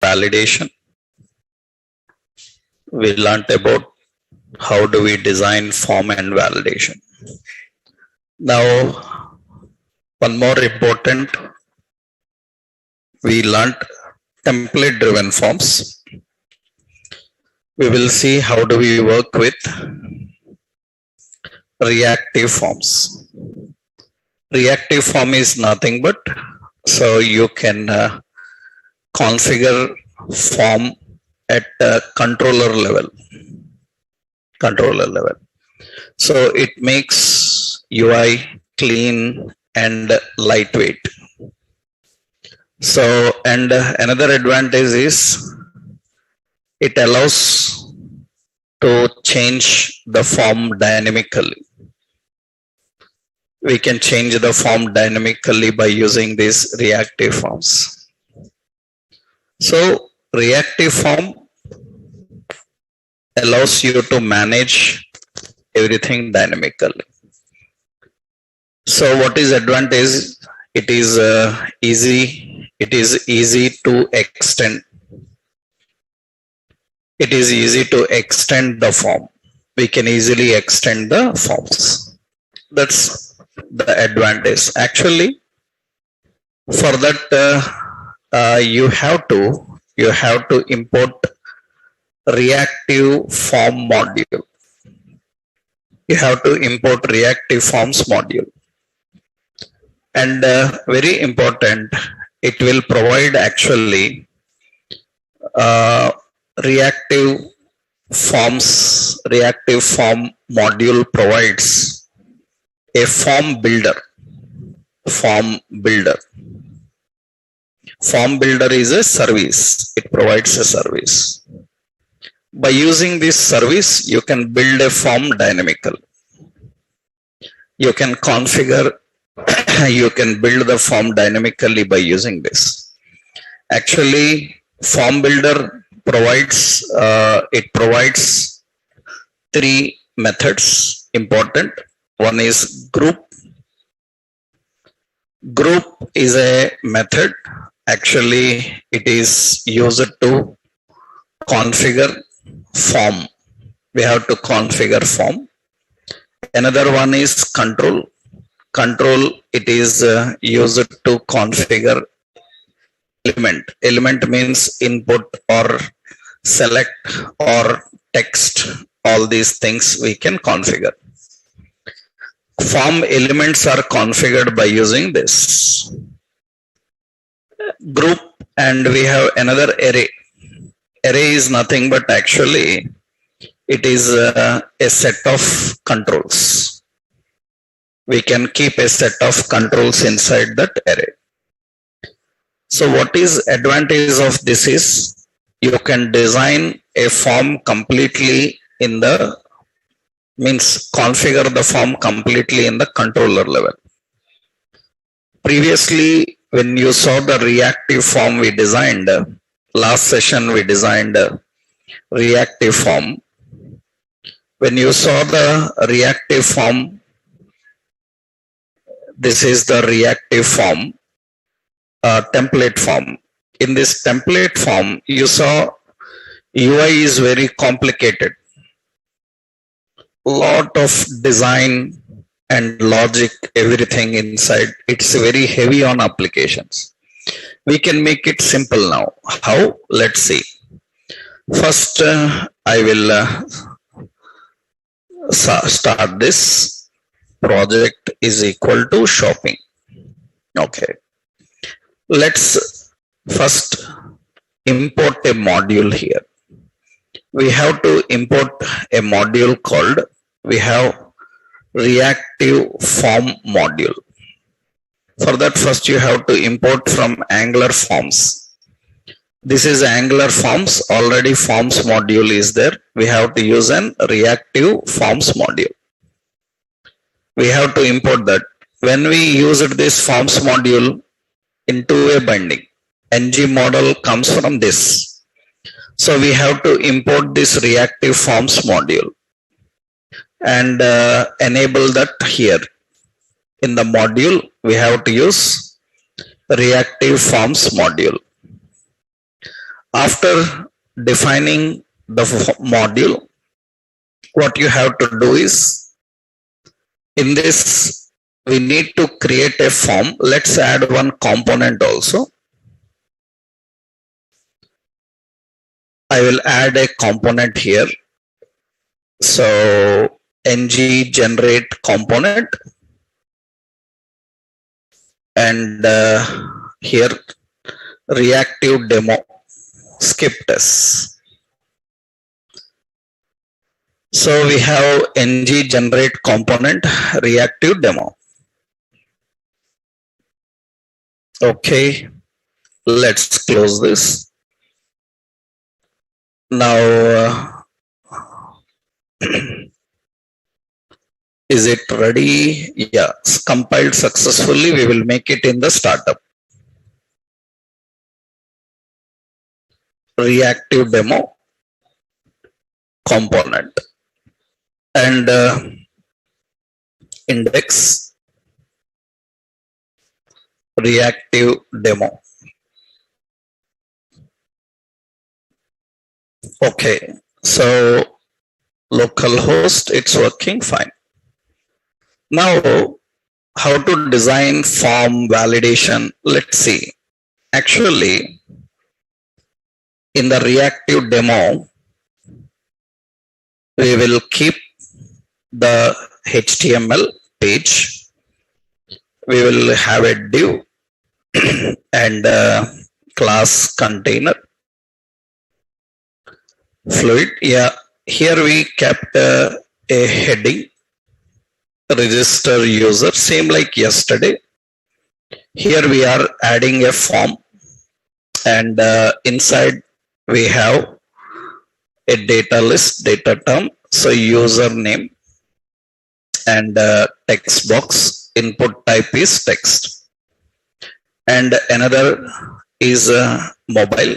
validation. We learned about how do we design form and validation. Now, one more important, we learned template driven forms. We will see how do we work with reactive forms. Reactive form is nothing but, so you can configure form at a controller level. So it makes UI clean and lightweight. So, and another advantage is it allows to change the form dynamically. We can change the form dynamically by using these reactive forms. So reactive form allows you to manage everything dynamically. So what is advantage? It is easy to extend. It is easy to extend the form. We can easily extend the forms. That's the advantage. Actually, for that you have to import reactive form module. You have to import reactive forms module. And very important, it will provide actually reactive form module provides a form builder. Form builder is a service. It provides a service. By using this service, you can build a form dynamically. You can configure, you can build the form dynamically by using this. Actually, form builder provides, it provides three methods important. One is group. Group is a method. Actually, it is used to configure form. We have to configure form. Another one is control. Control, it is used to configure element. Element means input or select or text. All these things we can configure. Form elements are configured by using this group, and we have another array. Array is nothing but actually it is a set of controls. We can keep a set of controls inside that array. So what is advantage of this is you can design a form completely in the configure the form completely in the controller level. Previously, when you saw the reactive form we designed, last session we designed a reactive form. When you saw the reactive form, this is the reactive form, template form. In this template form, you saw UI is very complicated. Lot of design and logic, everything inside. It's very heavy on applications. We can make it simple now. How? Let's see. First, I will start this. Project is equal to shopping. Okay. Let's first import a module here. We have to import a module called, we have reactive form module. For that, first you have to import from Angular Forms. This is Angular Forms. Already Forms module is there. We have to use an reactive Forms module. We have to import that. When we used this Forms module into a binding, ng model comes from this. So we have to import this reactive forms module and enable that here. In the module, we have to use reactive forms module. After defining the module, what you have to do is, in this, we need to create a form. Let's add one component also. I will add a component here. So ng generate component, and here reactive demo skip test. So we have ng generate component reactive demo. Okay, let's close this. Now is it ready? Yeah, it's compiled successfully. We will make it in the startup. Reactive demo component and index reactive demo. Okay, so localhost, it's working fine. Now, how to design form validation? Let's see. Actually, in the reactive demo, we will keep the HTML page. We will have a div and class container. Fluid, yeah. Here we kept a heading, register user, same like yesterday. Here we are adding a form, and inside we have a data list, data term. So username and text box, input type is text, and another is mobile,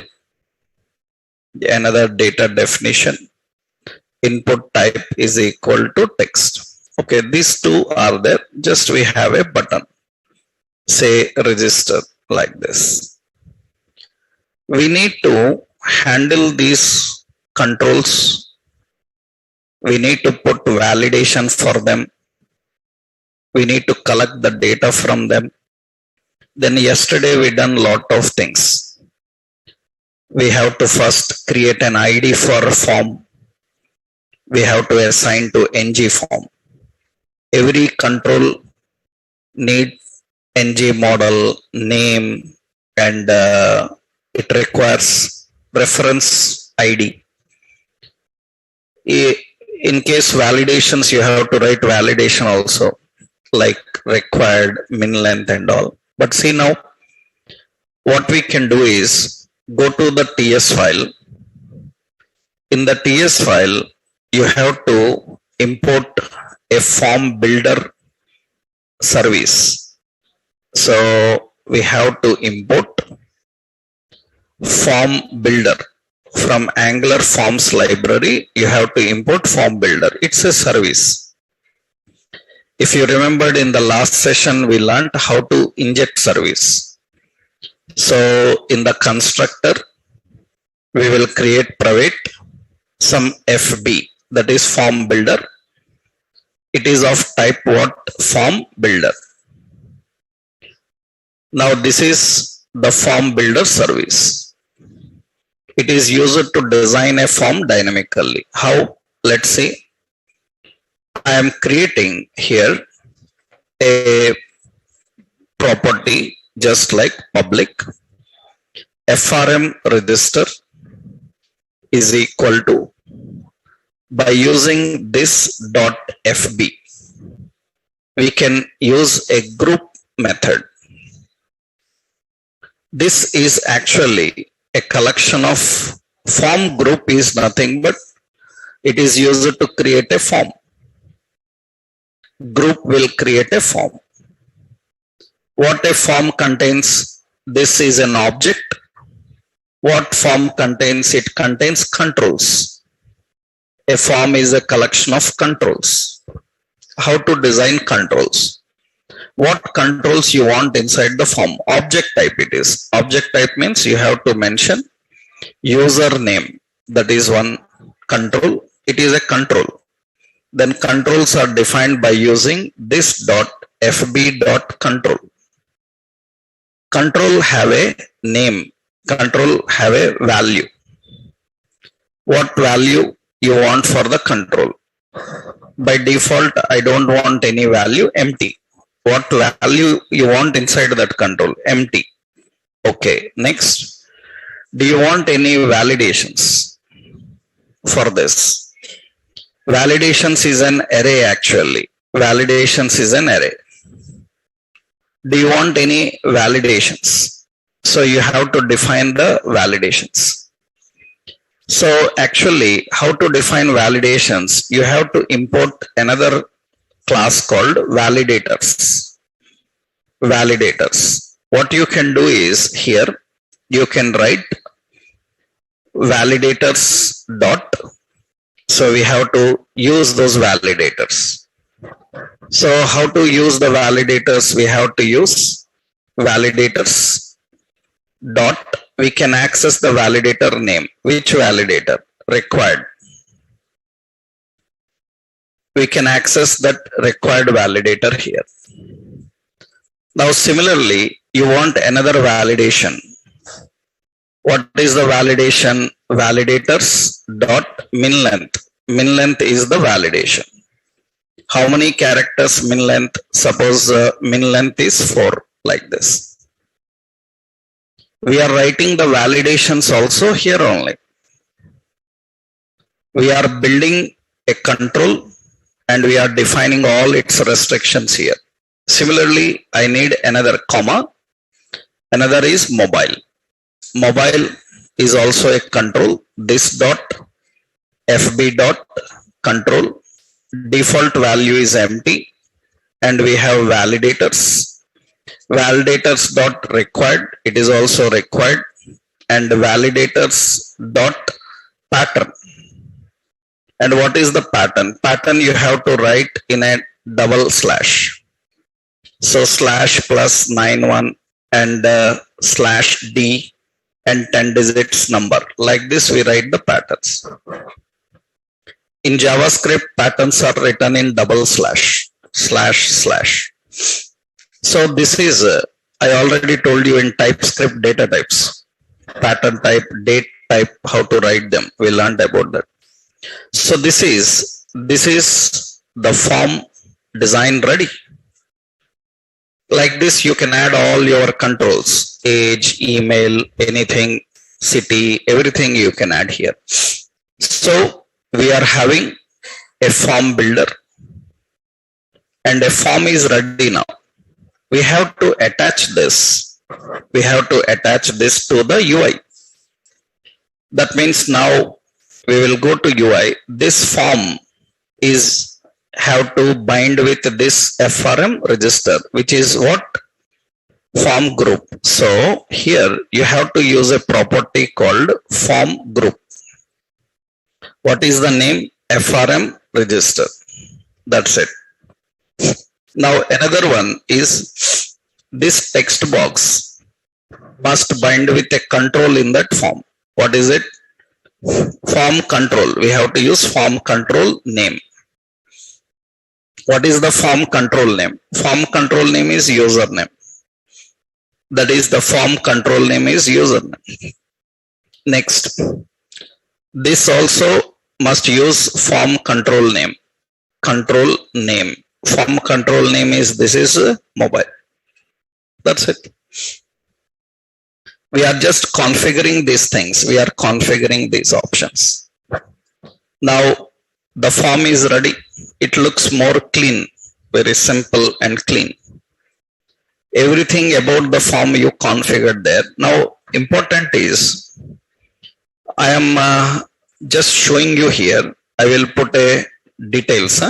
another data definition, input type is equal to text. Okay, these two are there. Just we have a button, say register, like this. We need to handle these controls. We need to put validation for them. We need to collect the data from them. Then yesterday we done lot of things. We have to first create an ID for a form. We have to assign to ng form. Every control need ng model, name, and it requires reference ID. In case validations, you have to write validation also, like required, min length and all. But see now, what we can do is go to the TS file. In the TS file, you have to import a form builder service. So we have to import form builder from Angular Forms library. You have to import form builder. It's a service. If you remembered in the last session, we learned how to inject service. So in the constructor, we will create private some FB, that is form builder. It is of type what? Form builder. Now this is the form builder service. It is used to design a form dynamically. How? Let's see. I am creating here a property just like public. FRM register is equal to, by using this dot FB, we can use a group method. This is actually a collection of form. Group is nothing but it is used to create a form. Group will create a form. What a form contains? This is an object. What form contains? It contains controls. A form is a collection of controls. How to design controls? What controls you want inside the form? Object type it is. Object type means you have to mention Username, that is one control. It is a control. Then controls are defined by using this dot fb dot control. Control have a name. Control have a value. What value you want for the control? By default, I don't want any value, empty. What value you want inside that control? Empty. Okay, next. Do you want any validations for this? Validations is an array actually. Validations is an array. Do you want any validations? So you have to define the validations. So actually, how to define validations? You have to import another class called validators. Validators. What you can do is here, you can write validators dot. So we have to use those validators. So how to use the validators? We have to use validators dot. We can access the validator name. Which validator? Required. We can access that required validator here. Now similarly, you want another validation. What is the validation? Validators dot min length. Min length is the validation. How many characters min length? Suppose min length is 4, like this. We are writing the validations also here only. We are building a control and we are defining all its restrictions here. Similarly, I need another comma. Another is mobile. Mobile is also a control. This dot fb dot control. Default value is empty and we have validators. Validators dot required, it is also required, and validators dot pattern. And what is the pattern? Pattern you have to write in a double slash. So slash plus 91 and slash d and 10 digits number. Like this we write the patterns. In JavaScript, patterns are written in double slash, slash, slash. So this is, I already told you in Typescript data types, pattern type, date type, how to write them. We learned about that. So this is the form design ready. Like this, you can add all your controls, age, email, anything, city, everything you can add here. So we are having a form builder and a form is ready now. We have to attach this. We have to attach this to the UI. That means now we will go to UI. This form is have to bind with this FRM register, which is what? Form group. So here you have to use a property called form group. What is the name? FRM register. That's it. Now another one is this text box must bind with a control in that form. What is it? Form control. We have to use form control name. What is the form control name? Form control name is username. That is the form control name is username. Next, this also must use form control name. Control name. Form control name is, this is mobile. That's it. We are just configuring these things. We are configuring these options. Now the form is ready. It looks more clean, very simple and clean. Everything about the form you configured there. Now important is, I am just showing you here. I will put a details.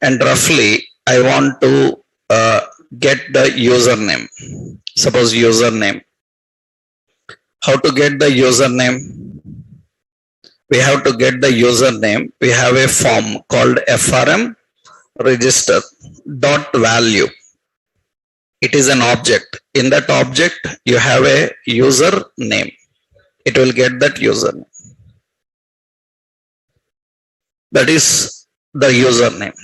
And roughly I want to get the username. Suppose username. How to get the username? We have to get the username. We have a form called FRM register dot value. It is an object. In that object, you have a user name. it will get that username. That is the username.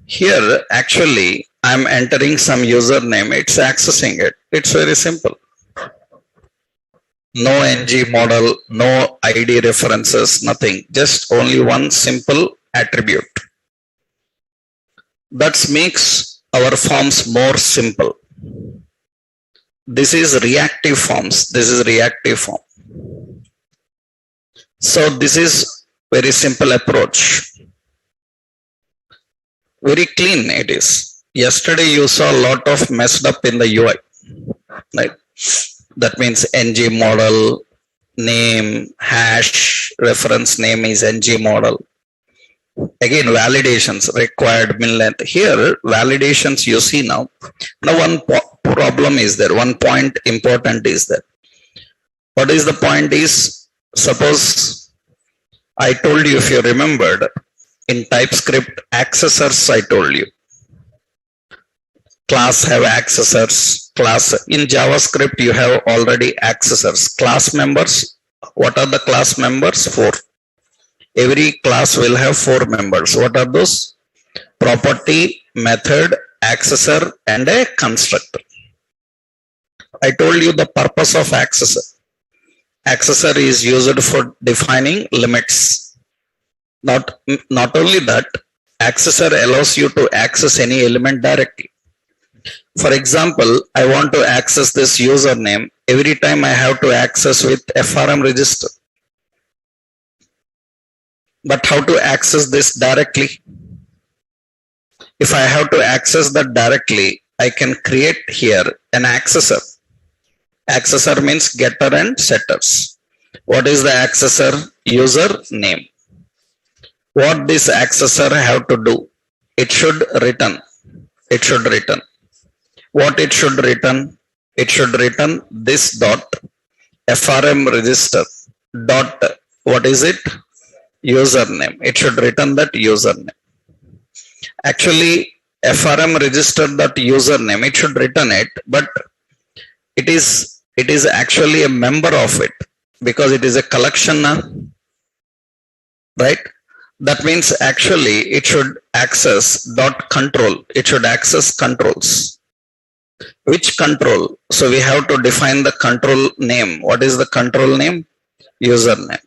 Here, actually, I'm entering some username. It's accessing it. It's very simple. No ng model, no ID references, nothing. Just only one simple attribute. That makes our forms more simple. This is reactive forms. This is reactive form. So this is very simple approach. Very clean it is. Yesterday you saw a lot of messed up in the UI. Right? That means ng model, name, hash, reference name is ng model. Again, validations required min length. Here, validations you see now. Now, one problem is there. One point important is that. What is the point is, suppose I told you, if you remembered, in Typescript, accessors I told you. Class have accessors. Class in JavaScript, you have already accessors. Class members, what are the class members? 4. Every class will have 4 members. What are those? Property, method, accessor, and a constructor. I told you the purpose of accessor. Accessor is used for defining limits. Not only that, accessor allows you to access any element directly. For example, I want to access this username. Every time I have to access with FRM register. But how to access this directly? If I have to access that directly, I can create here an accessor. Accessor means getter and setters. What is the accessor? User name. What this accessor have to do? It should return. It should return. What it should return? It should return this dot FRM register dot, what is it? Username. It should return that username. Actually, FRM register that username, it should return it, but it is actually a member of it because it is a collection now, right? That means actually it should access dot control. It should access controls. Which control? So we have to define the control name. What is the control name? Username.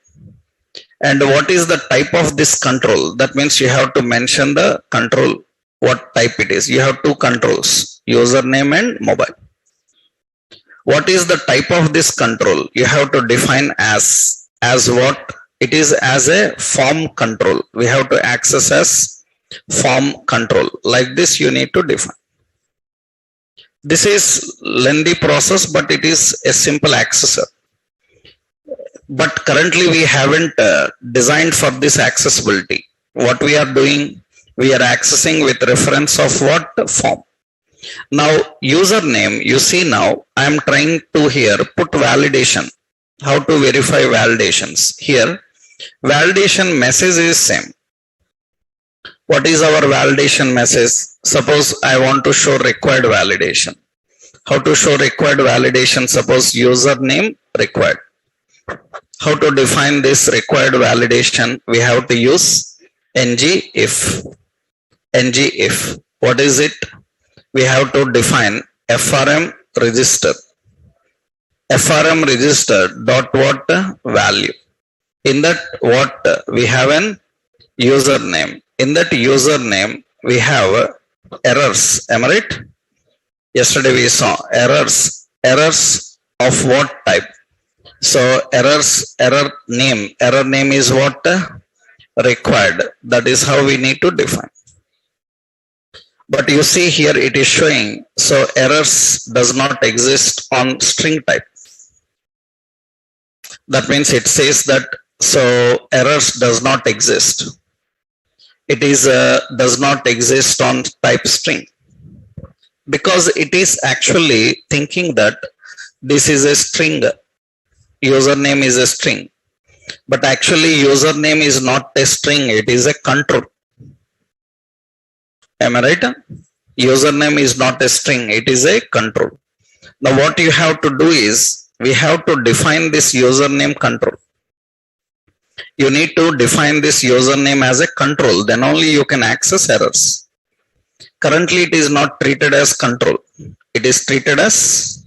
And what is the type of this control? That means you have to mention the control, what type it is. You have 2 controls, username and mobile. What is the type of this control? You have to define as what? It is as a form control. We have to access as form control. Like this you need to define. This is lengthy process, but it is a simple accessor. But currently we haven't designed for this accessibility. What we are doing, we are accessing with reference of what? Form. Now username, you see now I am trying to here put validation. How to verify validations? Here validation message is same. What is our validation message? Suppose I want to show required validation. How to show required validation? Suppose username required. How to define this required validation? We have to use ng if. Ng if. What is it? We have to define FRM register. FRM register dot what? Value. In that what? We have an username. In that username we have errors. Am I right? Yesterday we saw errors. Errors of what type? So error name is what? Required. That is how we need to define. But you see here it is showing, so errors does not exist on string type. That means it says that, so errors does not exist. It is does not exist on type string, because it is actually thinking that this is a string. Username is a string, but actually username is not a string, it is a control. Am I right? Username is not a string, it is a control. Now what you have to do is, we have to define this username control. You need to define this username as a control, then only you can access errors. Currently it is not treated as control. It is treated as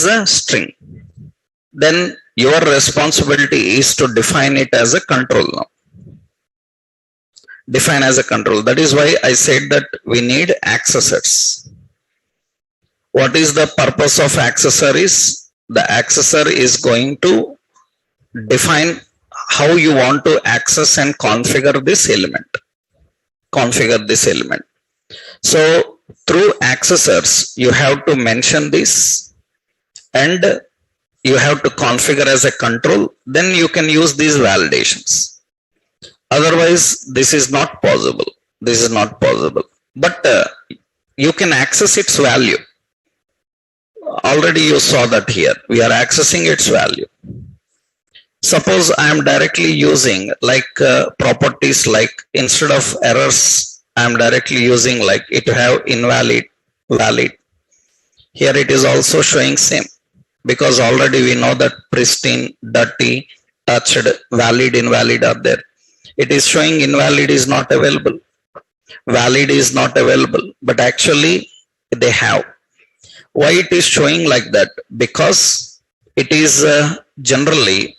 a string. Then your responsibility is to define it as a control now. Define as a control. That is why I said that we need accessors. What is the purpose of accessor is? The accessor is going to define how you want to access and configure this element. So through accessors, you have to mention this and you have to configure as a control. Then you can use these validations. Otherwise, this is not possible. But you can access its value. Already you saw that here. We are accessing its value. Suppose I am directly using like properties like instead of errors, I am directly using like it have invalid, valid. Here it is also showing same because already we know that pristine, dirty, touched, valid, invalid are there. It is showing invalid is not available, valid is not available, but actually they have. Why it is showing like that? Because it is generally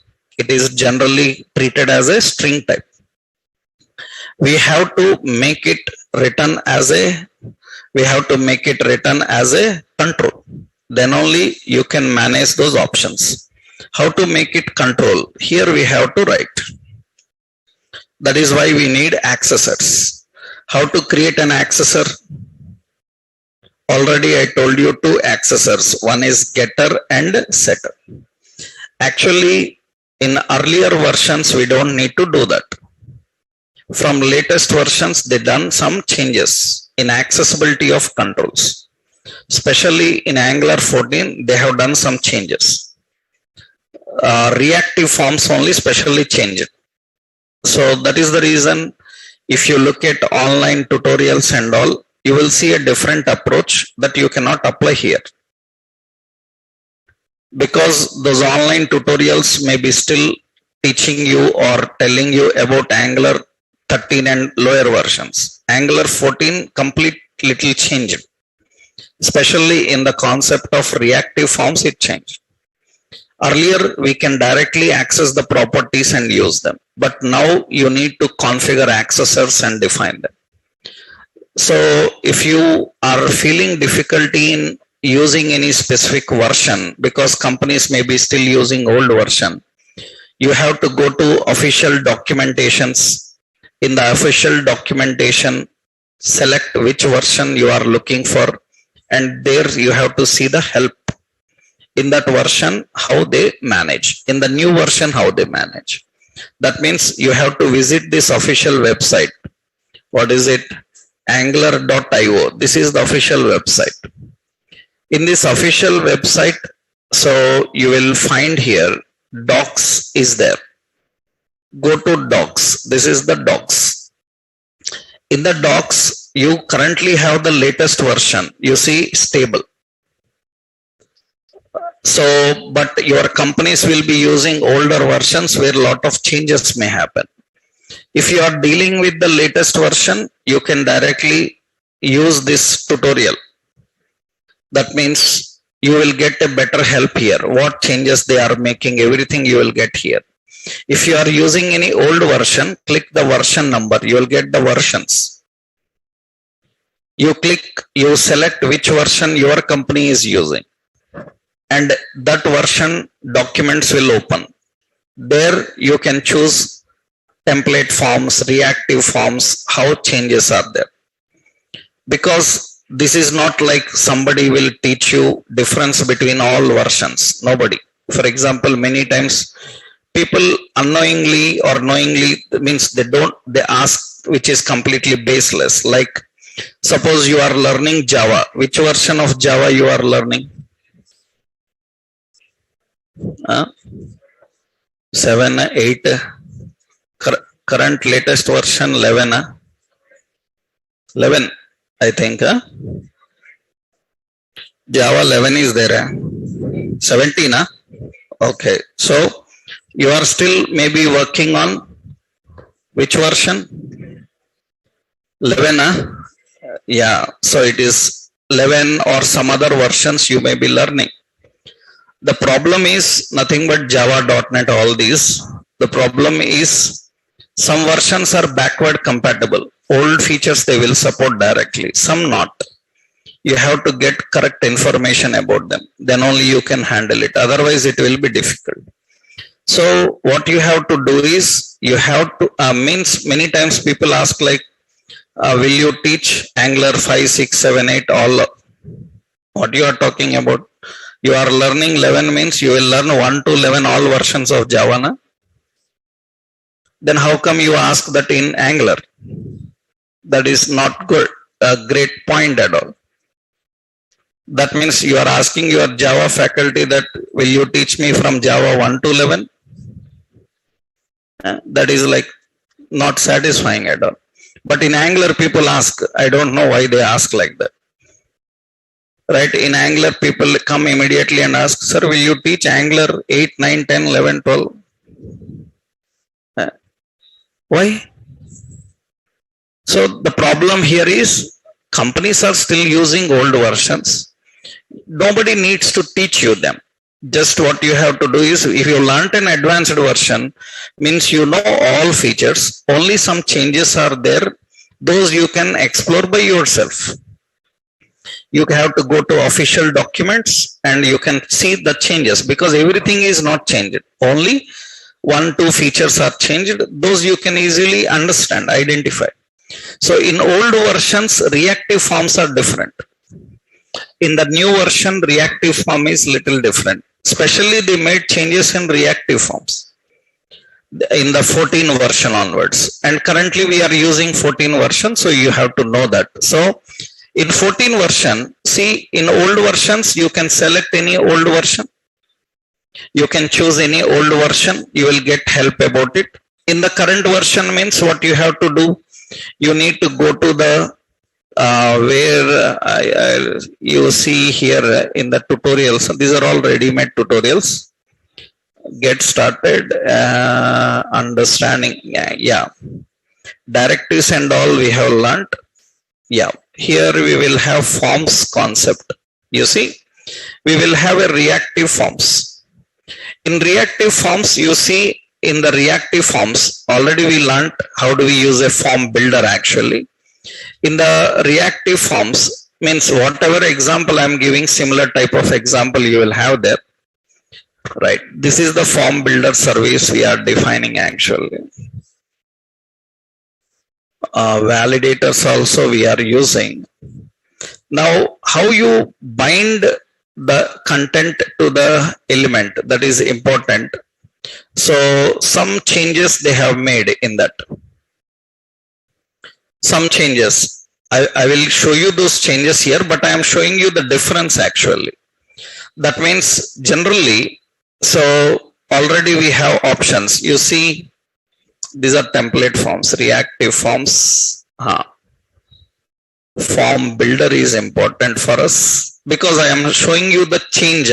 treated as a string type. We have to make it written as a control. Then only you can manage those options. How to make it control? Here we have to write. That is why we need accessors. How to create an accessor? Already I told you two accessors. One is getter and setter. Actually, in earlier versions, we don't need to do that. From latest versions, they done some changes in accessibility of controls. Especially in Angular 14, they have done some changes. Reactive forms only specially changed. So that is the reason if you look at online tutorials and all, you will see a different approach that you cannot apply here. Because those online tutorials may be still teaching you or telling you about Angular 13 and lower versions. Angular 14 complete little changed. Especially in the concept of reactive forms, it changed. Earlier, we can directly access the properties and use them. But now you need to configure accessors and define them. So if you are feeling difficulty in using any specific version, because companies may be still using old version, you have to go to official documentations. In the official documentation, select which version you are looking for, and there you have to see the help. In that version, how they manage. In the new version, how they manage. That means you have to visit this official website. What is it? Angular.io. This is the official website. In this official website, so you will find here docs is there. Go to docs. This is the docs. In the docs, you currently have the latest version. You see stable. So, but your companies will be using older versions where a lot of changes may happen. If you are dealing with the latest version, you can directly use this tutorial. That means you will get a better help here. What changes they are making, everything you will get here. If you are using any old version, click the version number. You will get the versions. You select which version your company is using. And that version documents will open. There you can choose template forms, reactive forms, how changes are there. Because this is not like somebody will teach you difference between all versions. Nobody. For example, many times people unknowingly or knowingly, means they ask which is completely baseless. Like suppose you are learning Java. Which version of Java you are learning? 7, 8, current latest version 11, 11 I think. Java 11 is there. 17, huh? Okay. So you are still maybe working on which version? 11, huh? Yeah. So it is 11 or some other versions you may be learning. The problem is nothing but Java, .NET, all these. The problem is some versions are backward compatible. Old features they will support directly, some not. You have to get correct information about them. Then only you can handle it. Otherwise, it will be difficult. So what you have to do is you have to means many times people ask like, will you teach Angular 5, 6, 7, 8 all? What you are talking about? You are learning 11 means you will learn 1 to 11 all versions of Java. Na? Then how come you ask that in Angular? That is not good. A great point at all. That means you are asking your Java faculty that will you teach me from Java 1 to 11? That is like not satisfying at all. But in Angular people ask, I don't know why they ask like that. Right? In Angular people come immediately and ask, sir, will you teach Angular 8, 9, 10, 11, 12? Why? So the problem here is companies are still using old versions. Nobody needs to teach you them. Just what you have to do is, if you learned an advanced version, means you know all features, only some changes are there. Those you can explore by yourself. You have to go to official documents and you can see the changes, because everything is not changed. Only 1, 2 features are changed. Those you can easily understand, identify. So in old versions, reactive forms are different. In the new version, reactive form is little different. Especially they made changes in reactive forms in the 14 version onwards. And currently we are using 14 version, so you have to know that. So in 14 version, see, in old versions, you can select any old version. You can choose any old version. You will get help about it. In the current version means what you have to do. You need to go to the where you see here in the tutorials. These are all ready-made tutorials. Get started understanding. Yeah. Directives and all we have learned. Yeah. Here we will have forms concept. You see, we will have a reactive forms. In reactive forms, you see, in the reactive forms, already we learned how do we use a form builder actually. In the reactive forms, means whatever example I am giving, similar type of example you will have there. Right. This is the form builder service we are defining actually. Validators also we are using. Now, how you bind the content to the element, that is important. So some changes they have made in that. Some changes. I will show you those changes here, but I am showing you the difference actually. That means generally, so already we have options. You see, these are template forms, reactive forms. Form builder is important for us because I am showing you the change.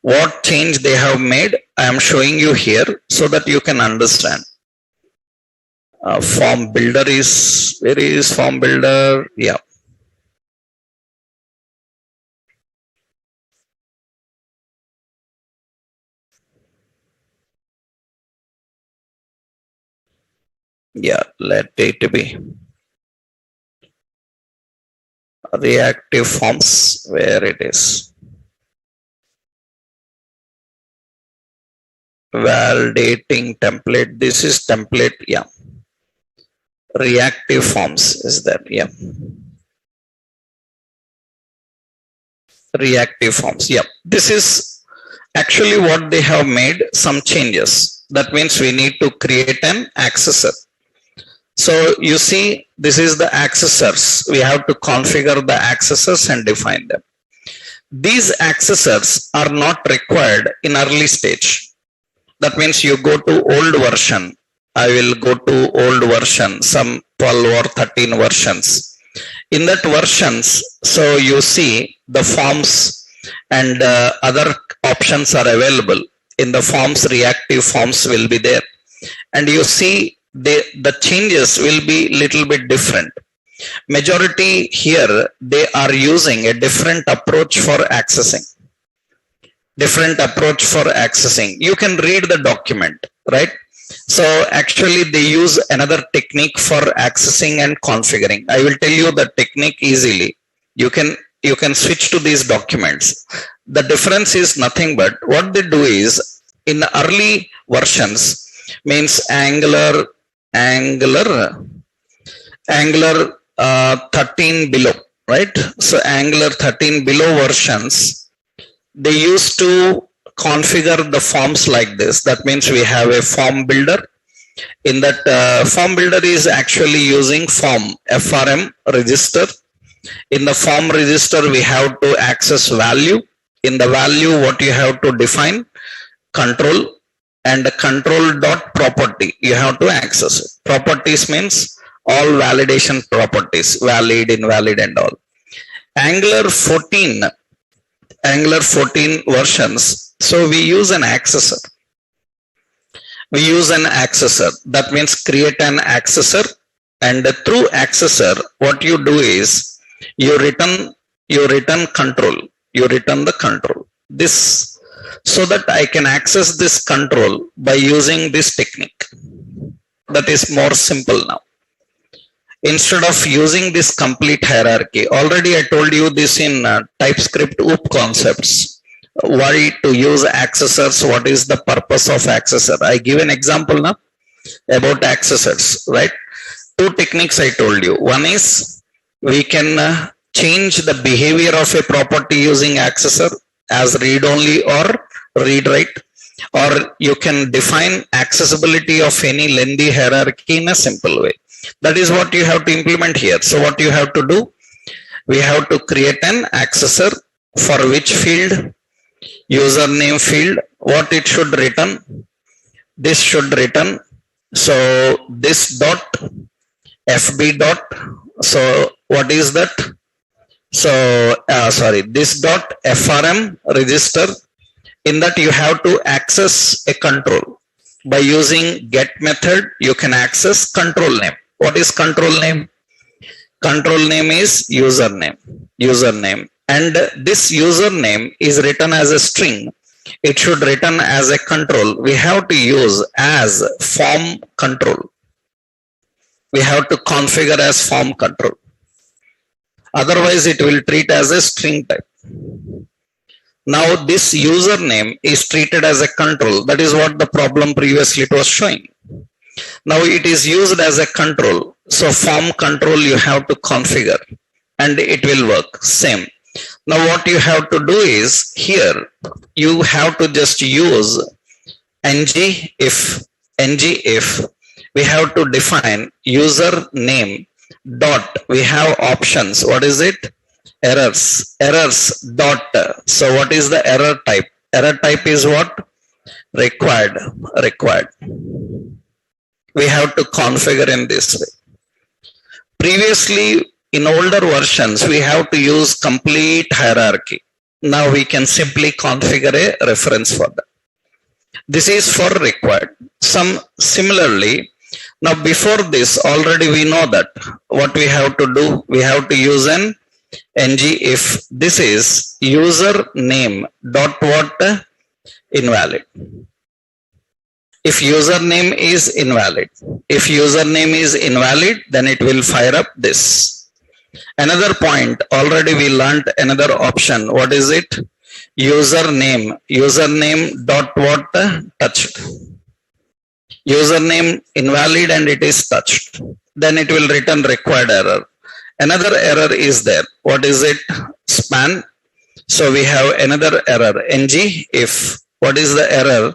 What change they have made, I am showing you here so that you can understand. Form builder is, where is form builder? Yeah. Yeah, let it be. Reactive forms, where it is. Validating template. This is template. Yeah. Reactive forms is that. Yeah. Reactive forms. Yeah. This is actually what they have made some changes. That means we need to create an accessor. So you see, this is the accessors. We have to configure the accessors and define them. These accessors are not required in early stage. That means you go to old version. I will go to old version, some 12 or 13 versions. In that versions, so you see the forms and other options are available. In the forms, reactive forms will be there, and you see the changes will be little bit different. Majority here, they are using a different approach for accessing. You can read the document, right? So actually they use another technique for accessing and configuring. I will tell you the technique easily. You can switch to these documents. The difference is nothing but what they do is in the early versions means Angular 13 below, right? So Angular 13 below versions, they used to configure the forms like this. That means we have a form builder. In that form builder is actually using FRM register. In the form register, we have to access value. In the value, what you have to define, control, and the control dot property, you have to access it. Properties means all validation properties, valid, invalid, and all. Angular 14 versions, so we use an accessor. That means create an accessor, and through accessor, what you do is you return control. You return the control. This, so that I can access this control by using this technique. That is more simple now. Instead of using this complete hierarchy, already I told you this in Typescript OOP concepts. Why to use accessors? What is the purpose of accessor? I give an example now about accessors, right? Two techniques I told you. One is we can change the behavior of a property using accessor as read only or read write, or you can define accessibility of any lengthy hierarchy in a simple way. That is what you have to implement here. So what you have to do, we have to create an accessor for which field, username field, what it should return. This should return. So this dot FB dot. So what is that? So this dot FRM register. In that you have to access a control. By using get method, you can access control name. What is control name? Control name is username. And this username is written as a string. It should return as a control. We have to use as form control. We have to configure as form control. Otherwise, it will treat as a string type. Now, this username is treated as a control. That is what the problem previously it was showing. Now it is used as a control. So form control you have to configure and it will work same. Now what you have to do is here you have to just use ng if we have to define username dot, we have options. What is it? Errors dot. So what is the error type? Error type is what? Required. We have to configure in this way. Previously, in older versions, we have to use complete hierarchy. Now we can simply configure a reference for that. This is for required. Similarly, now before this, already we know that what we have to do, we have to use an ng if this is username dot what? Invalid. If username is invalid, then it will fire up this. Another point, already we learned another option. What is it? Username dot what? Touched. Username invalid and it is touched. Then it will return required error. Another error is there. What is it? Span. So we have another error. Ng if. What is the error?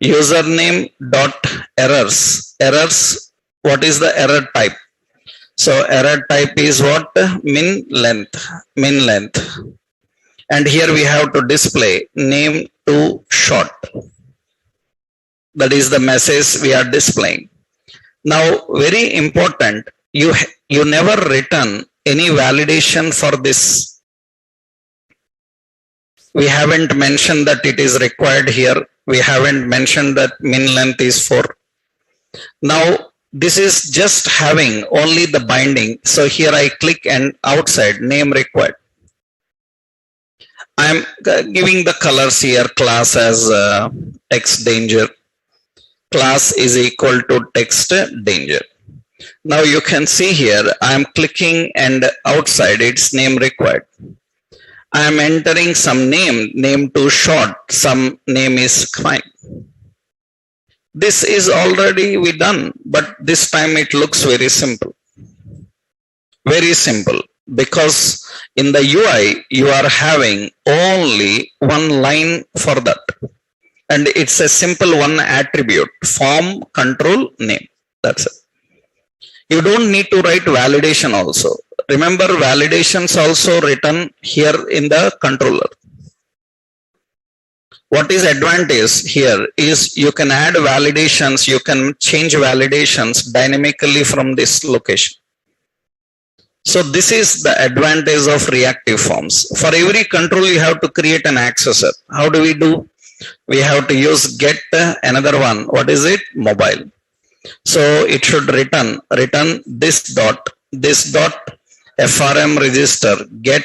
Username dot errors. What is the error type? So error type is what? Min length. And here we have to display name to short. That is the message we are displaying. Now very important, you never return any validation for this. We haven't mentioned that it is required here. We haven't mentioned that min length is 4. Now this is just having only the binding. So here I click and outside name required. I am giving the colors here. Class as text danger. Class is equal to text danger. Now you can see here I am clicking and outside its name required. I am entering some name too short, some name is fine. This is already we done, but this time it looks very simple. Very simple, because in the UI you are having only one line for that. And it's a simple one attribute, form, control, name. That's it. You don't need to write validation also. Remember, validations also written here in the controller. What is advantage here is you can add validations, you can change validations dynamically from this location. So this is the advantage of reactive forms. For every control you have to create an accessor. How do we do? We have to use get another one. What is it? Mobile. So it should return this dot frm register get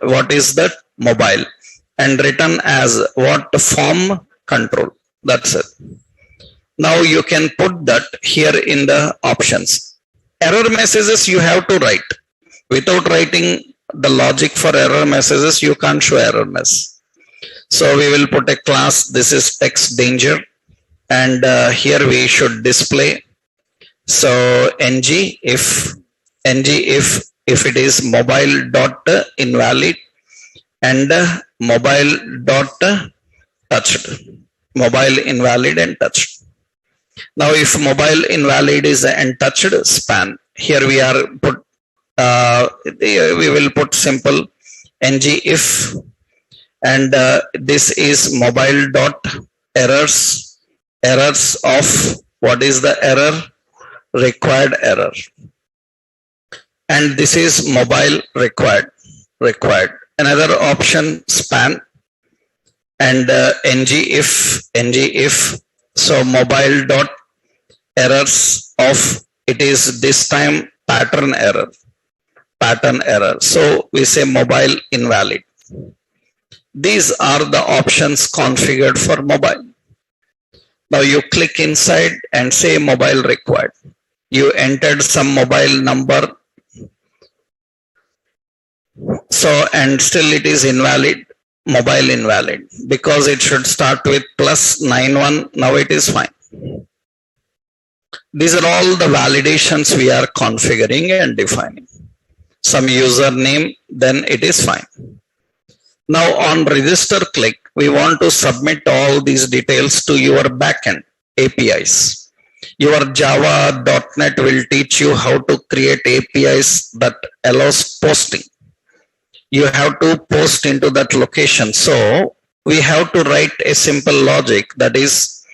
what is that? Mobile, and return as what? Form control. That's it. Now you can put that here in the options. Error messages you have to write. Without writing the logic for error messages, you can't show error message. So we will put a class. This is text danger, and here we should display. So ng if it is mobile dot invalid and mobile dot touched, mobile invalid and touched. Now if mobile invalid is untouched, span. Here we are put we will put simple ng if, and this is mobile dot errors of what is the error? Required error, and this is mobile required. Another option span, and ng if so mobile dot errors of, it is this time pattern error. So we say mobile invalid. These are the options configured for mobile. Now you click inside and say mobile required. You entered some mobile number, so and still it is invalid, mobile invalid, because it should start with +91. Now it is fine. These are all the validations we are configuring and defining. Some username, then it is fine. Now on register click, we want to submit all these details to your backend APIs. Your Java.NET will teach you how to create APIs that allows posting. You have to post into that location. So we have to write a simple logic, that is,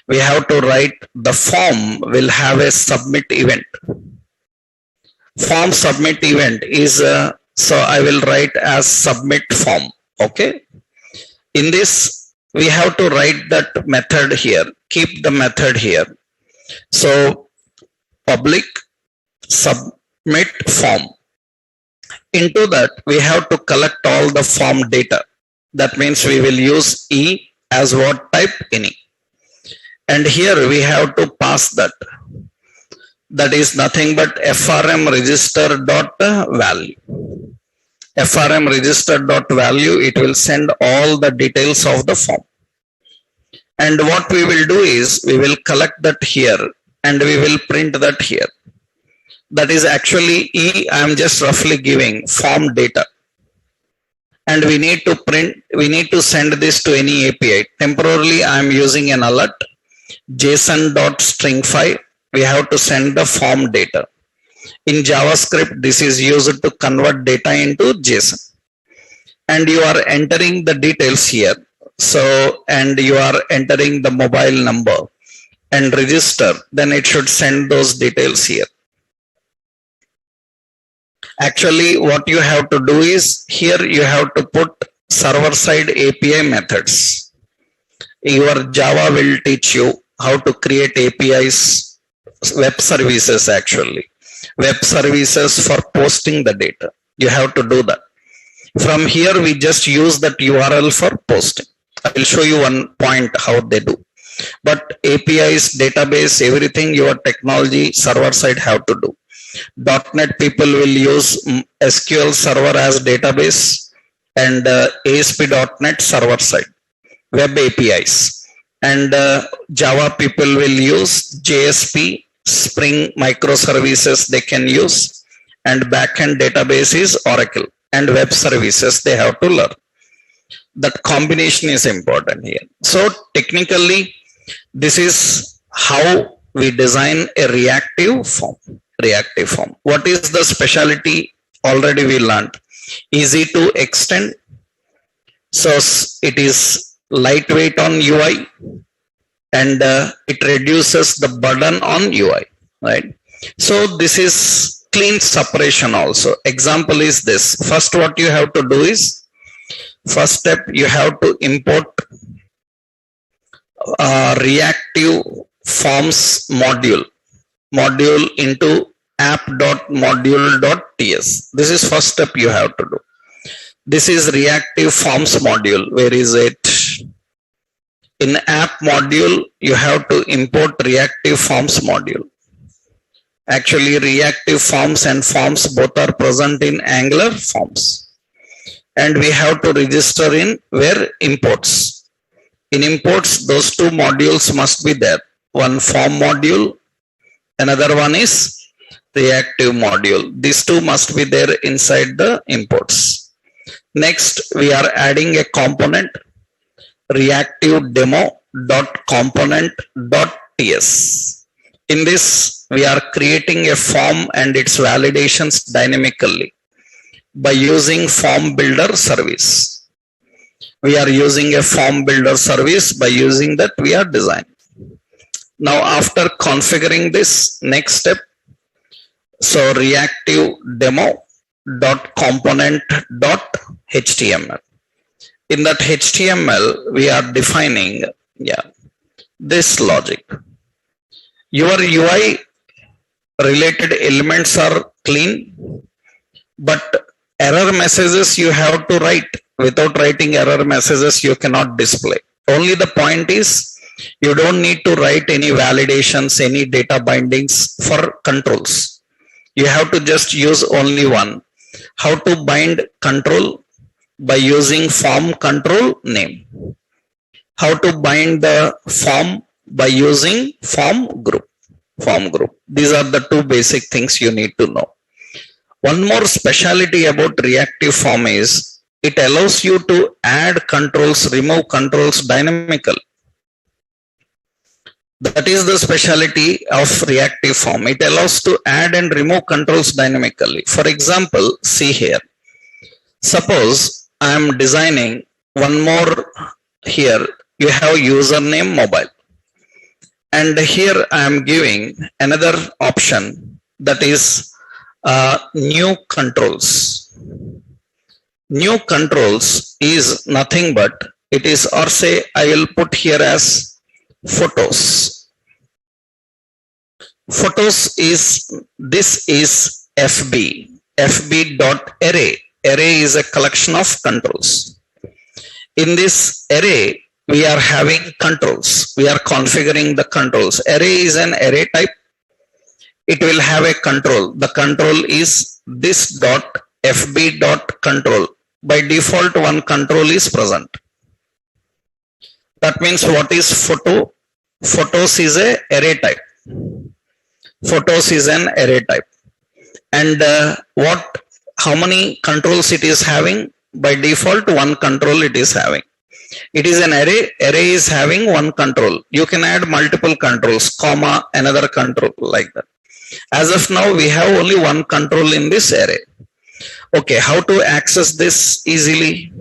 we have to write the form will have a submit event. Form submit event is so I will write as submit form. Okay. In this we have to write that method here. Keep the method here. So public submit form. Into that we have to collect all the form data. That means we will use E as what type? Any. And here we have to pass that. That is nothing but frm register dot value. Frm register dot value, it will send all the details of the form. And what we will do is we will collect that here and we will print that here. That is actually E, I am just roughly giving form data. And we need to print, we need to send this to any API. Temporarily I am using an alert, JSON.stringify. We have to send the form data. In JavaScript, this is used to convert data into JSON. And you are entering the details here. So, and you are entering the mobile number and register, then it should send those details here. Actually, what you have to do is here you have to put server side API methods. Your Java will teach you how to create APIs, web services actually. Web services for posting the data. You have to do that. From here, we just use that URL for posting. I will show you one point how they do. But APIs, database, everything your technology server side have to do. .NET people will use SQL Server as database and ASP.NET server side, web APIs. And Java people will use JSP, Spring microservices they can use, and backend database is Oracle, and web services they have to learn. That combination is important here. So technically, this is how we design a reactive form. Reactive form. What is the specialty? Already we learned. Easy to extend. So it is lightweight on UI, and it reduces the burden on UI, right? So this is clean separation also. Example is this. First, what you have to do is, first step, you have to import reactive forms module into app.module.ts. This is first step you have to do. This is reactive forms module. Where is it? In app module, you have to import reactive forms module. Actually, reactive forms and forms both are present in Angular forms. And we have to register in where imports. In imports, those two modules must be there. One form module, another one is reactive module. These two must be there inside the imports. Next, we are adding a component, reactive demo.component.ts. In this, we are creating a form and its validations dynamically by using form builder service. We are using a form builder service. By using that, we are designing. Now, after configuring this, next step, so reactive demo.component.html. In that HTML, we are defining this logic. Your UI related elements are clean, but error messages you have to write. Without writing error messages, you cannot display. Only the point is, you don't need to write any validations, any data bindings for controls. You have to just use only one. How to bind control? By using form control name. How to bind the form? By using form group. Form group. These are the two basic things you need to know. One more specialty about reactive form is it allows you to add controls, remove controls dynamically. That is the specialty of reactive form. It allows to add and remove controls dynamically. For example, see here. Suppose I am designing one more here. You have username mobile. And here I am giving another option, that is new controls. New controls is nothing but it is, or say I will put here as photos. Photos is, this is FB. FB.array. Array is a collection of controls. In this array, we are having controls. We are configuring the controls. Array is an array type. It will have a control. The control is this dot FB dot control. By default, one control is present. That means what is photo? Photos is a array type. Photos is an array type. And how many controls it is having? By default, one control it is having. It is an array. Array is having one control. You can add multiple controls, comma, another control, like that. As of now, we have only one control in this array. Okay, how to access this easily?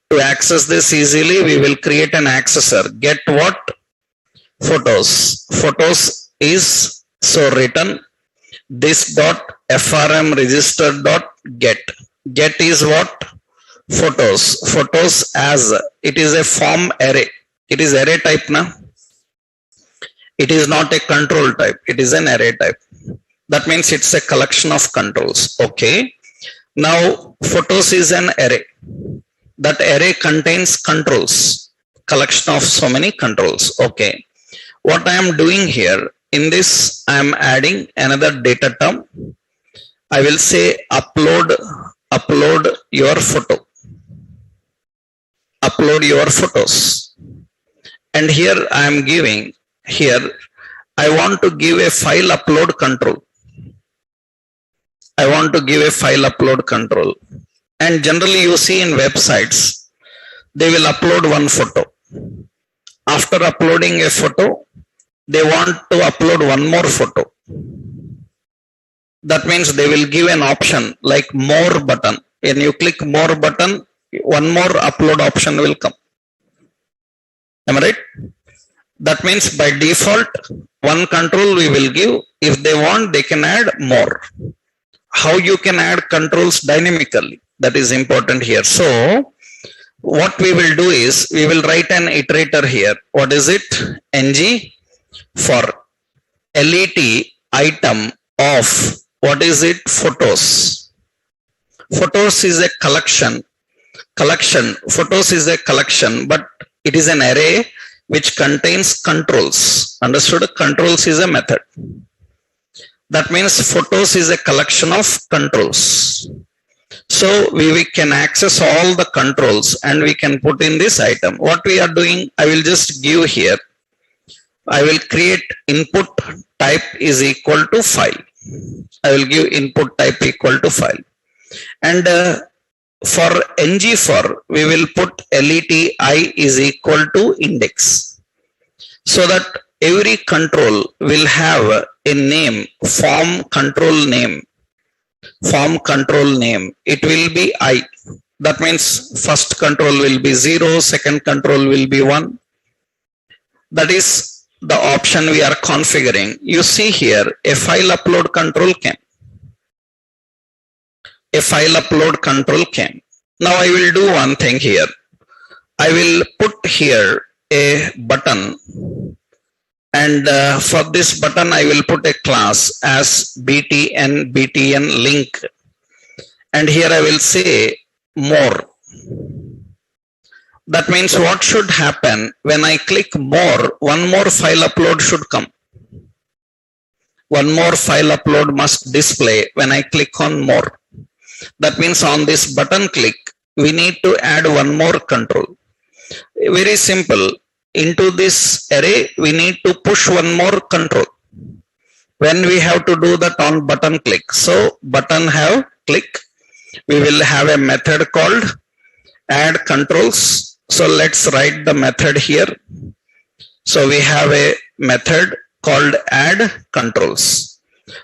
To access this easily, we will create an accessor. Get what? Photos. Photos is so written this dot frm register dot get. Get is what? Photos as it is a form array. It is array type now. It is not a control type. It is an array type. That means it's a collection of controls. Okay. Now photos is an array. That array contains controls. Collection of so many controls. Okay. What I am doing here in this, I am adding another data term. I will say upload your photo. Upload your photos. And here I am giving, here I want to give a file upload control. I want to give a file upload control. And generally you see in websites, they will upload one photo. After uploading a photo, they want to upload one more photo. That means they will give an option like more button. When you click more button, one more upload option will come. Am I right? That means by default, one control we will give. If they want, they can add more. How you can add controls dynamically, that is important here. So what we will do is we will write an iterator here. What is it? Ng for let item of, what is it? Photos. Photos is a collection. Photos is a collection, but it is an array which contains controls. Understood? Controls is a method. That means photos is a collection of controls. So we can access all the controls and we can put in this item. What we are doing, I will just give here. I will create input type is equal to file. I will give input type equal to file. And for ng for, we will put let I is equal to index. So that every control will have a name, form control name. It will be I. That means first control will be 0, second control will be 1. That is the option we are configuring. You see here a file upload control came. A file upload control came. Now I will do one thing here. I will put here a button, and for this button I will put a class as btn link, and here I will say more. That means what should happen when I click more, one more file upload should come. One more file upload must display when I click on more. That means on this button click, we need to add one more control. Very simple. Into this array, we need to push one more control. When we have to do that on button click. So button have click. We will have a method called add controls. So let's write the method here. So we have a method called add controls.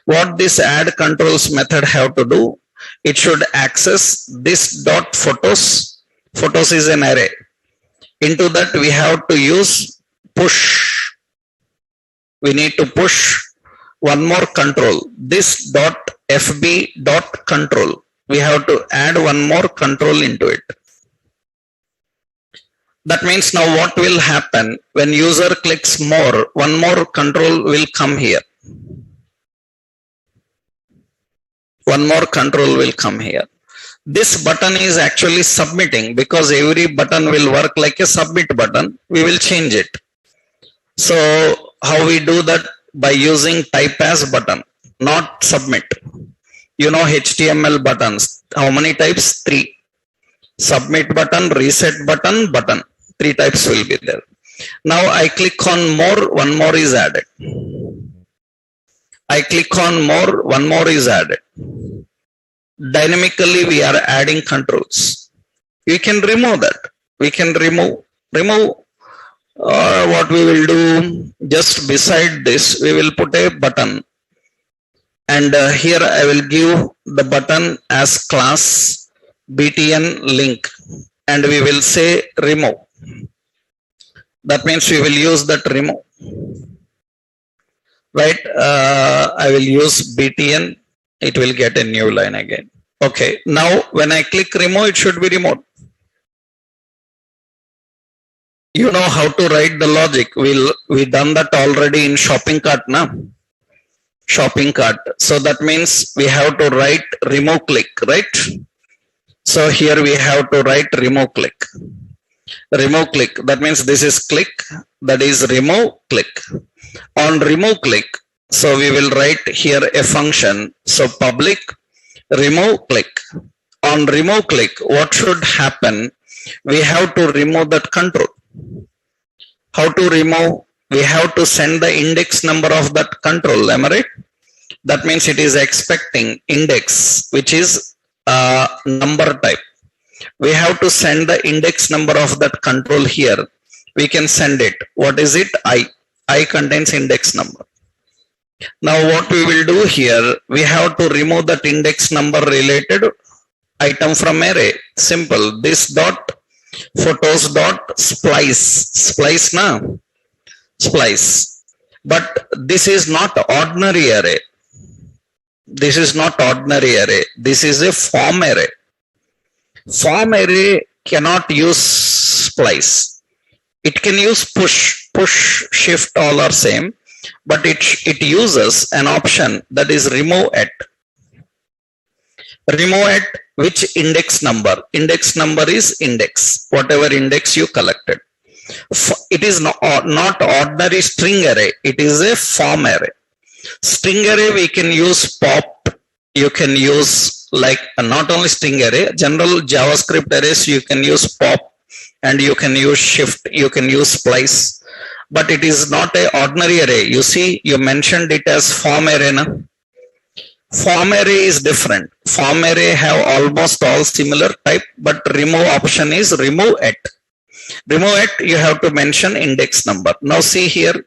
What this add controls method have to do? It should access this dot photos. Photos is an array. Into that we have to use push. We need to push one more control. This dot fb dot control. We have to add one more control into it. That means now what will happen when user clicks more, one more control will come here. One more control will come here. This button is actually submitting, because every button will work like a submit button. We will change it. So how we do that? By using type as button, not submit. You know HTML buttons. How many types? 3. Submit button, reset button, button. 3 types will be there. Now I click on more, one more is added. I click on more, one more is added. Dynamically we are adding controls. We can remove that. We can remove what we will do, just beside this we will put a button, and here I will give the button as class btn link, and we will say remove. That means we will use that remove, right? I will use btn, it will get a new line again. Okay, now when I click remove, it should be removed. You know how to write the logic. We done that already in shopping cart, na? Shopping cart. So that means we have to write remove click, right? So here we have to write remove click. Remove click. That means this is click. That is remove click. On remove click, so we will write here a function. So public remove click. On remove click, what should happen? We have to remove that control. How to remove? We have to send the index number of that control. Am I right? That means it is expecting index, which is number type. We have to send the index number of that control here. We can send it. What is it? I. I contains index number. Now what we will do here, we have to remove that index number related item from array. Simple. This dot photos dot splice. Splice na? Splice. But this is not ordinary array. This is not ordinary array. This is a form array. Form array cannot use splice. It can use push. Push, shift, all are same. But it uses an option that is remove at. Remove at which index number? Index number is index. Whatever index you collected. It is not ordinary string array. It is a form array. String array we can use pop. You can use like not only string array. General JavaScript arrays you can use pop. And you can use shift. You can use splice. But it is not a ordinary array. You see, you mentioned it as form array. Na? Form array is different. Form array have almost all similar type, but remove option is remove at. Remove at, you have to mention index number. Now see here,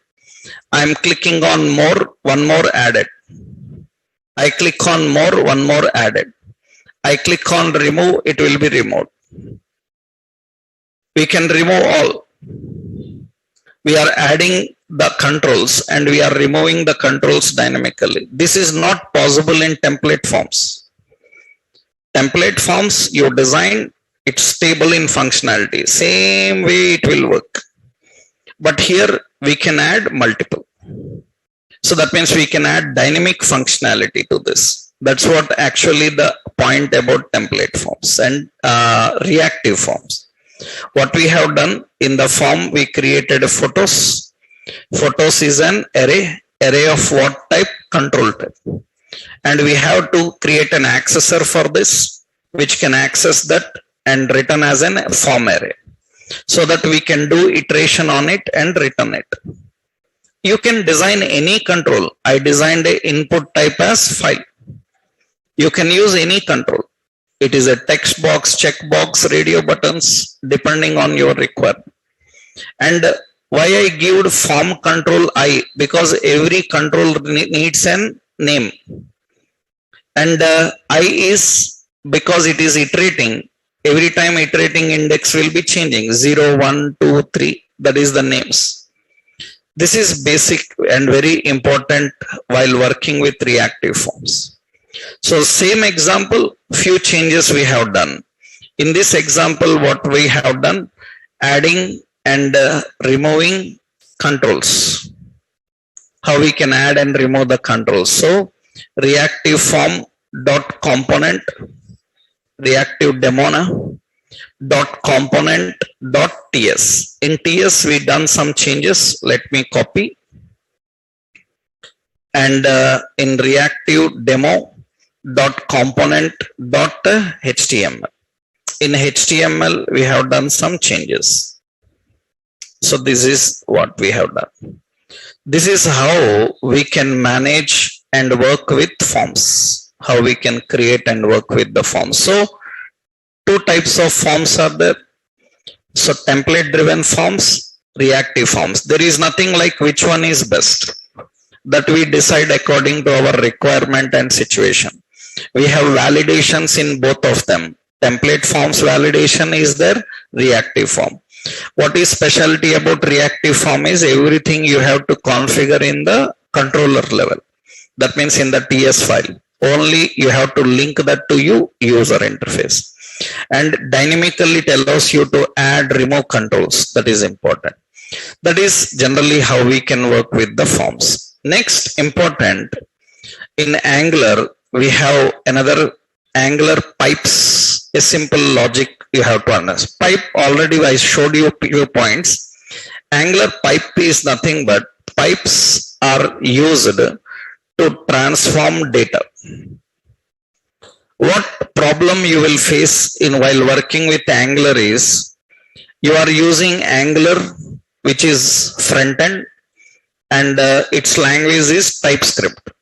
I am clicking on more, one more added. I click on more, one more added. I click on remove, it will be removed. We can remove all. We are adding the controls and we are removing the controls dynamically. This is not possible in template forms. Template forms you design, it's stable in functionality. Same way it will work. But here we can add multiple. So that means we can add dynamic functionality to this. That's what actually the point about template forms and reactive forms. What we have done in the form, we created a photos. Photos is an array of what type? Control type. And we have to create an accessor for this, which can access that and return as an form array. So that we can do iteration on it and return it. You can design any control. I designed a input type as file. You can use any control. It is a text box, checkbox, radio buttons, depending on your requirement. And why I give form control I? Because every control needs a name. And I is because it is iterating. Every time iterating index will be changing. 0, 1, 2, 3. That is the names. This is basic and very important while working with reactive forms. So same example, few changes we have done. In this example, what we have done, adding and removing controls. How we can add and remove the controls. So reactive form dot component, reactive demo dot component dot ts. In ts we done some changes. Let me copy. And in reactive demo dot component dot html. In html we have done some changes. So this is what we have done. This is how we can manage and work with forms. How we can create and work with the forms. So two types of forms are there. So template driven forms, reactive forms. There is nothing like which one is best. That we decide according to our requirement and situation. We have validations in both of them. Template forms validation is there, reactive form. What is specialty about reactive form is everything you have to configure in the controller level. That means in the TS file. Only you have to link that to your user interface. and dynamically it allows you to add remove controls. That is important. That is generally how we can work with the forms. Next important, in Angular we have another Angular pipes, a simple logic you have to understand. Pipe, already I showed you few points. Angular pipe is nothing but pipes are used to transform data. What problem you will face in while working with Angular is you are using Angular, which is front end, and its language is Typescript.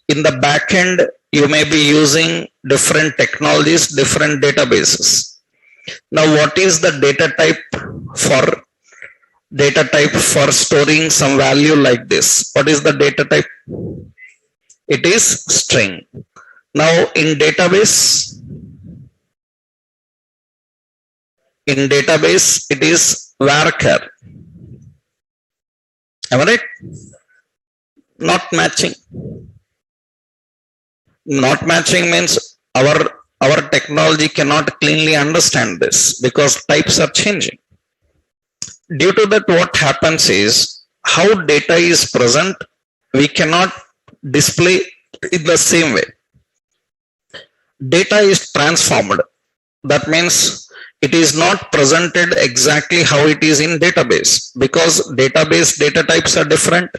In the back end, you may be using different technologies, different databases. Now, what is the data type for storing some value like this? What is the data type? It is string. Now, in database, it is varchar. Am I right? Not matching. Not matching means our technology cannot cleanly understand this because types are changing. Due to that, what happens is how data is present, we cannot display in the same way. Data is transformed. That means it is not presented exactly how it is in database because database data types are different.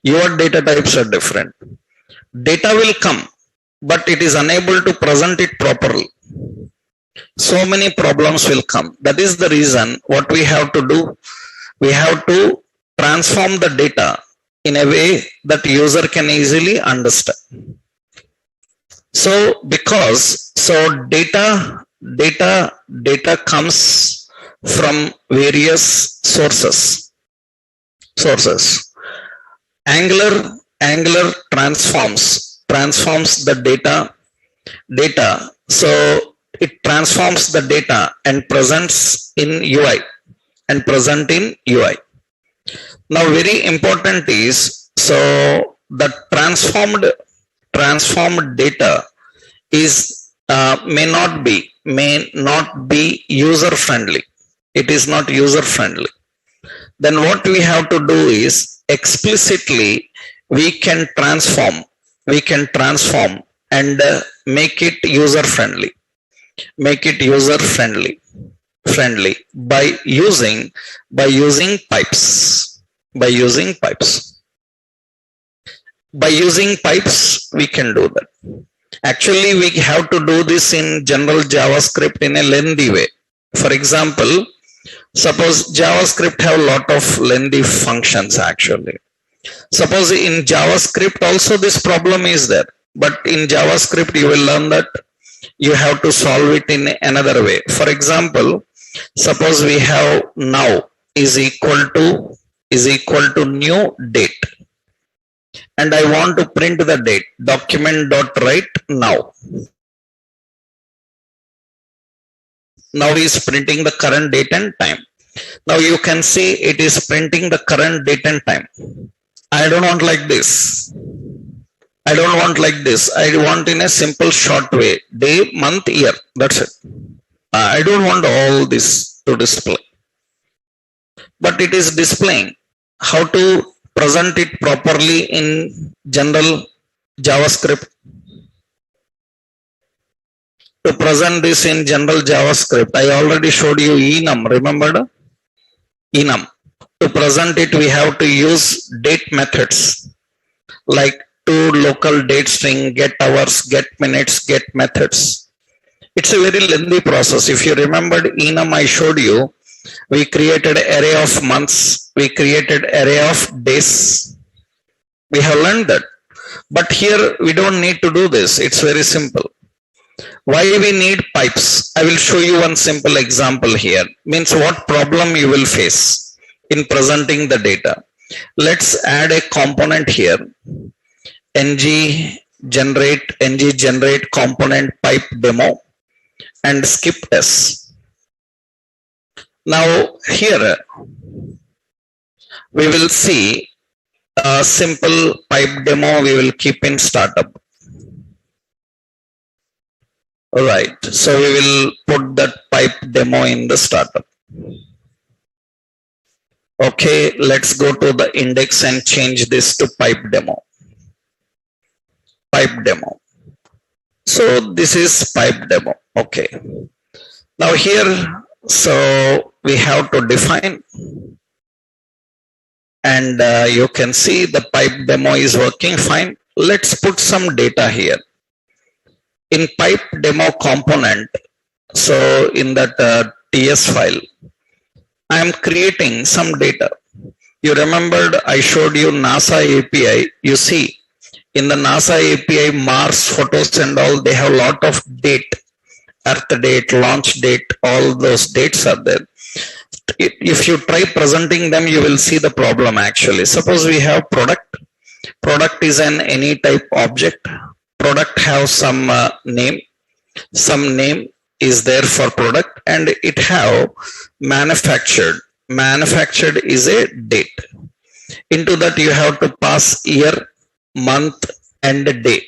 Your data types are different. Data will come, but it is unable to present it properly. So many problems will come. That is the reason what we have to do. We have to transform the data in a way that user can easily understand. So data comes from various sources. Angular transforms the data. So it transforms the data and presents in UI Now, very important is, so the transformed data is may not be user friendly. It is not user friendly. Then what we have to do is explicitly we can transform and make it user friendly. By using pipes. By using pipes, we can do that. Actually, we have to do this in general JavaScript in a lengthy way. For example, suppose JavaScript have a lot of lengthy functions actually. Suppose in JavaScript also this problem is there. But in JavaScript, you will learn that you have to solve it in another way. For example, suppose we have now is equal to new date. And I want to print the date. Document.write now. Now is printing the current date and time. Now you can see it is printing the current date and time. I don't want like this. I want in a simple short way. Day, month, year. That's it. I don't want all this to display. But it is displaying. How to present it properly in general JavaScript? To present this in general JavaScript, I already showed you enum. Remember? Enum. To present it, we have to use date methods like to local date string, get hours, get minutes, get methods. It's a very lengthy process. If you remembered enum, I showed you, we created array of months, we created array of days. We have learned that. But here we don't need to do this. It's very simple. Why we need pipes? I will show you one simple example here. Means what problem you will face in presenting the data. Let's add a component here. ng generate component pipe demo and skip test. Now here we will see a simple pipe demo we will keep in startup. Right. So we will put that pipe demo in the startup. Okay, let's go to the index and change this to pipe demo. Pipe demo. So this is pipe demo. Okay. Now here, so we have to define, and you can see the pipe demo is working fine. Let's put some data here. In pipe demo component, so in that TS file, I am creating some data. You remembered I showed you NASA API. You see, in the NASA API, Mars photos and all, they have a lot of date, Earth date, launch date, all those dates are there. If you try presenting them, you will see the problem actually. Suppose we have product. Product is an any type object. Product have some name. Some name is there for product, and it have manufactured. Manufactured is a date. Into that you have to pass year, month and day.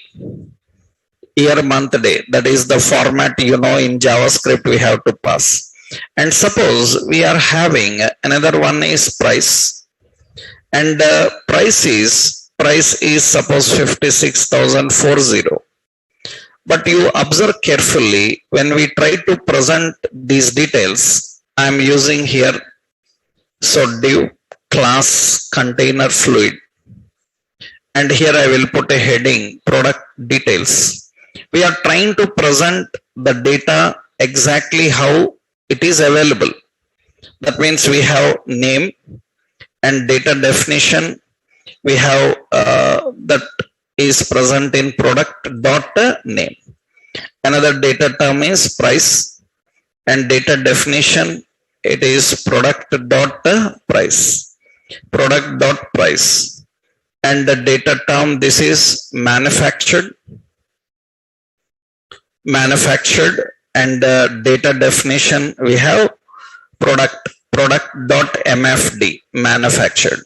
Year, month, day. That is the format, you know, in JavaScript we have to pass. And suppose we are having another one is price, and price is suppose 56,040. But you observe carefully when we try to present these details. I am using here, so div class container fluid, and here I will put a heading product details. We are trying to present the data exactly how it is available. That means we have name and data definition. We have that is present in product dot name. Another data term is price, and data definition, it is product dot price. Product dot price. And the data term, this is manufactured. Manufactured, and data definition we have product dot mfd, manufactured.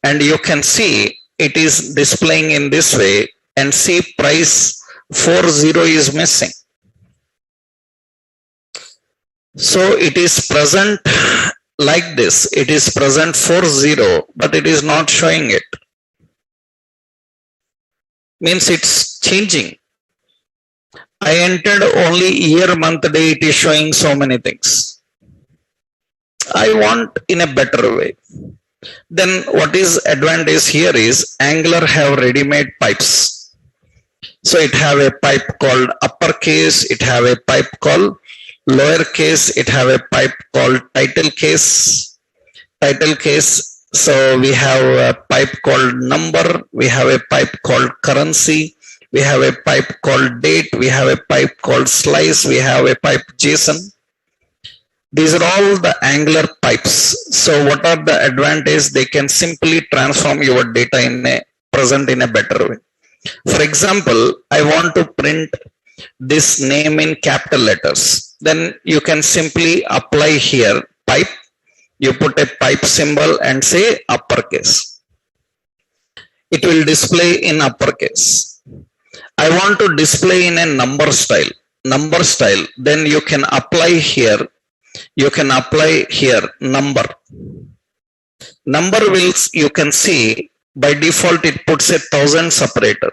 And you can see it is displaying in this way, and see price 40 is missing. So it is present like this. It is present 40, but it is not showing it. Means it's changing. I entered only year, month, day. It is showing so many things. I want in a better way. Then what is advantage here is Angular have ready-made pipes. So it have a pipe called uppercase. It have a pipe called lowercase. It have a pipe called title case. Title case. So we have a pipe called number. We have a pipe called currency. We have a pipe called date. We have a pipe called slice. We have a pipe JSON. These are all the Angular pipes. So what are the advantages? They can simply transform your data in a present in a better way. For example, I want to print this name in capital letters. Then you can simply apply here pipe. You put a pipe symbol and say uppercase. It will display in uppercase. I want to display in a number style. Number style. Then you can apply here. You can apply here number. Number will, you can see by default it puts 1,000 separator.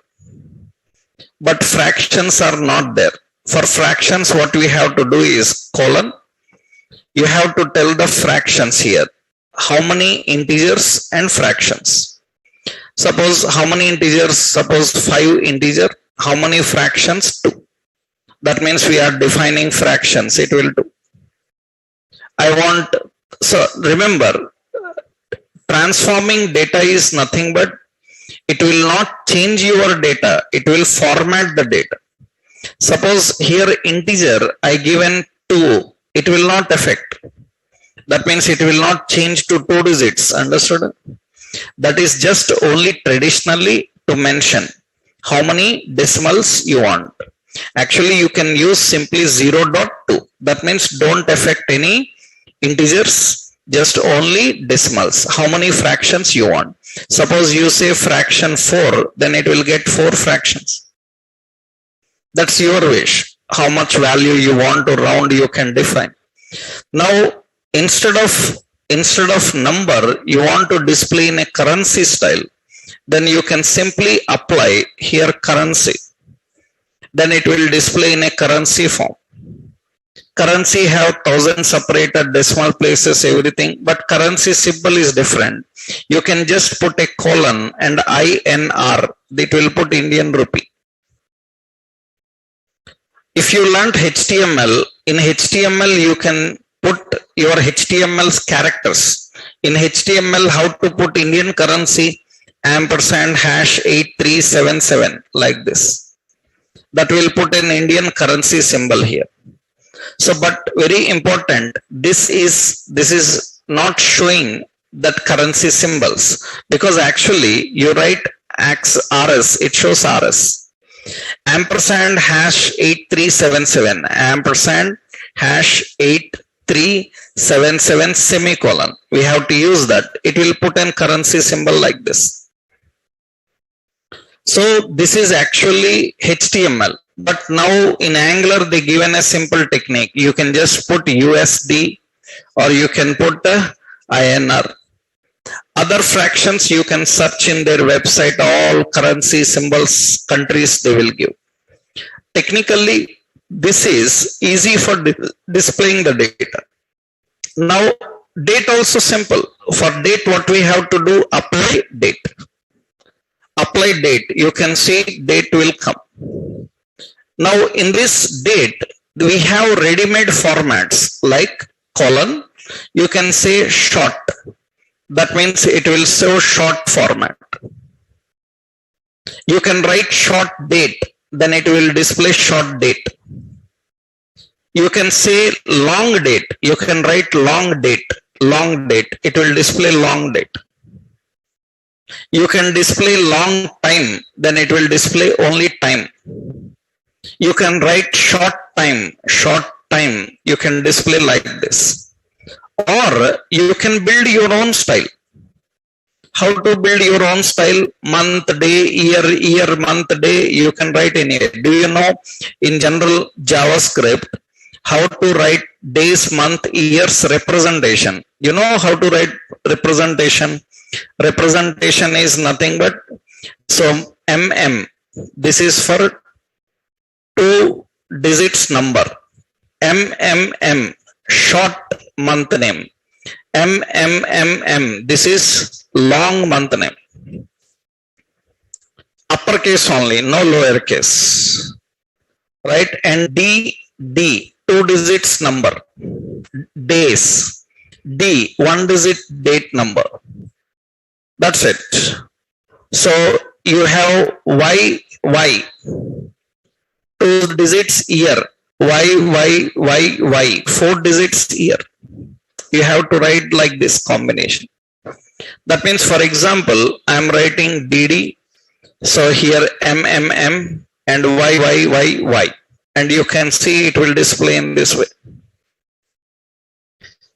But fractions are not there. For fractions, what we have to do is colon. You have to tell the fractions here. How many integers and fractions. Suppose how many integers? Suppose 5 integer. How many fractions? 2. That means we are defining fractions. It will do. I want, so remember, transforming data is nothing but it will not change your data. It will format the data. Suppose here integer I given 2. It will not affect. That means it will not change to 2 digits. Understood? That is just only traditionally to mention how many decimals you want. Actually, you can use simply 0.2. That means don't affect any integers, just only decimals. How many fractions you want. Suppose you say fraction 4, then it will get 4 fractions. That's your wish. how much value you want to round, you can define. Now, instead of number, you want to display in a currency style, then you can simply apply here currency. Then it will display in a currency form. Currency have 1000 separated decimal places, everything, but currency symbol is different. You can just put a colon and INR, it will put Indian rupee. If you learned HTML, in HTML you can put your HTML's characters. In HTML, how to put Indian currency, ampersand #8377, like this. That will put an Indian currency symbol here. So, but very important, this is not showing that currency symbols, because actually you write RS, it shows RS. Ampersand #8377, ampersand #8377 semicolon. We have to use that. It will put an currency symbol like this. So this is actually HTML. But now in Angular, they given a simple technique. You can just put USD or you can put INR. Other fractions you can search in their website, all currency symbols, countries they will give. Technically, this is easy for displaying the data. Now, date also simple. For date, what we have to do, apply date. Apply date, you can see date will come. Now, in this date, we have ready-made formats like colon. You can say short. That means it will show short format. You can write short date, then it will display short date. You can say long date. You can write long date, it will display long date. You can display long time, then it will display only time. You can write short time, you can display like this. Or you can build your own style. How to build your own style? Month, day, year, month, day, you can write in here. Do you know in general JavaScript how to write days, month, years representation? You know how to write representation? Representation is nothing but, so this is for 2 digits number. Short month name. This is long month name. Uppercase only, no lowercase. Right? And D, 2 digits number. Days. D, 1 digit date number. That's it. So you have Y, 2 digits year. Y, 4 digits year. You have to write like this combination. That means, for example, I am writing DD. So here MMM and Y. And you can see it will display in this way.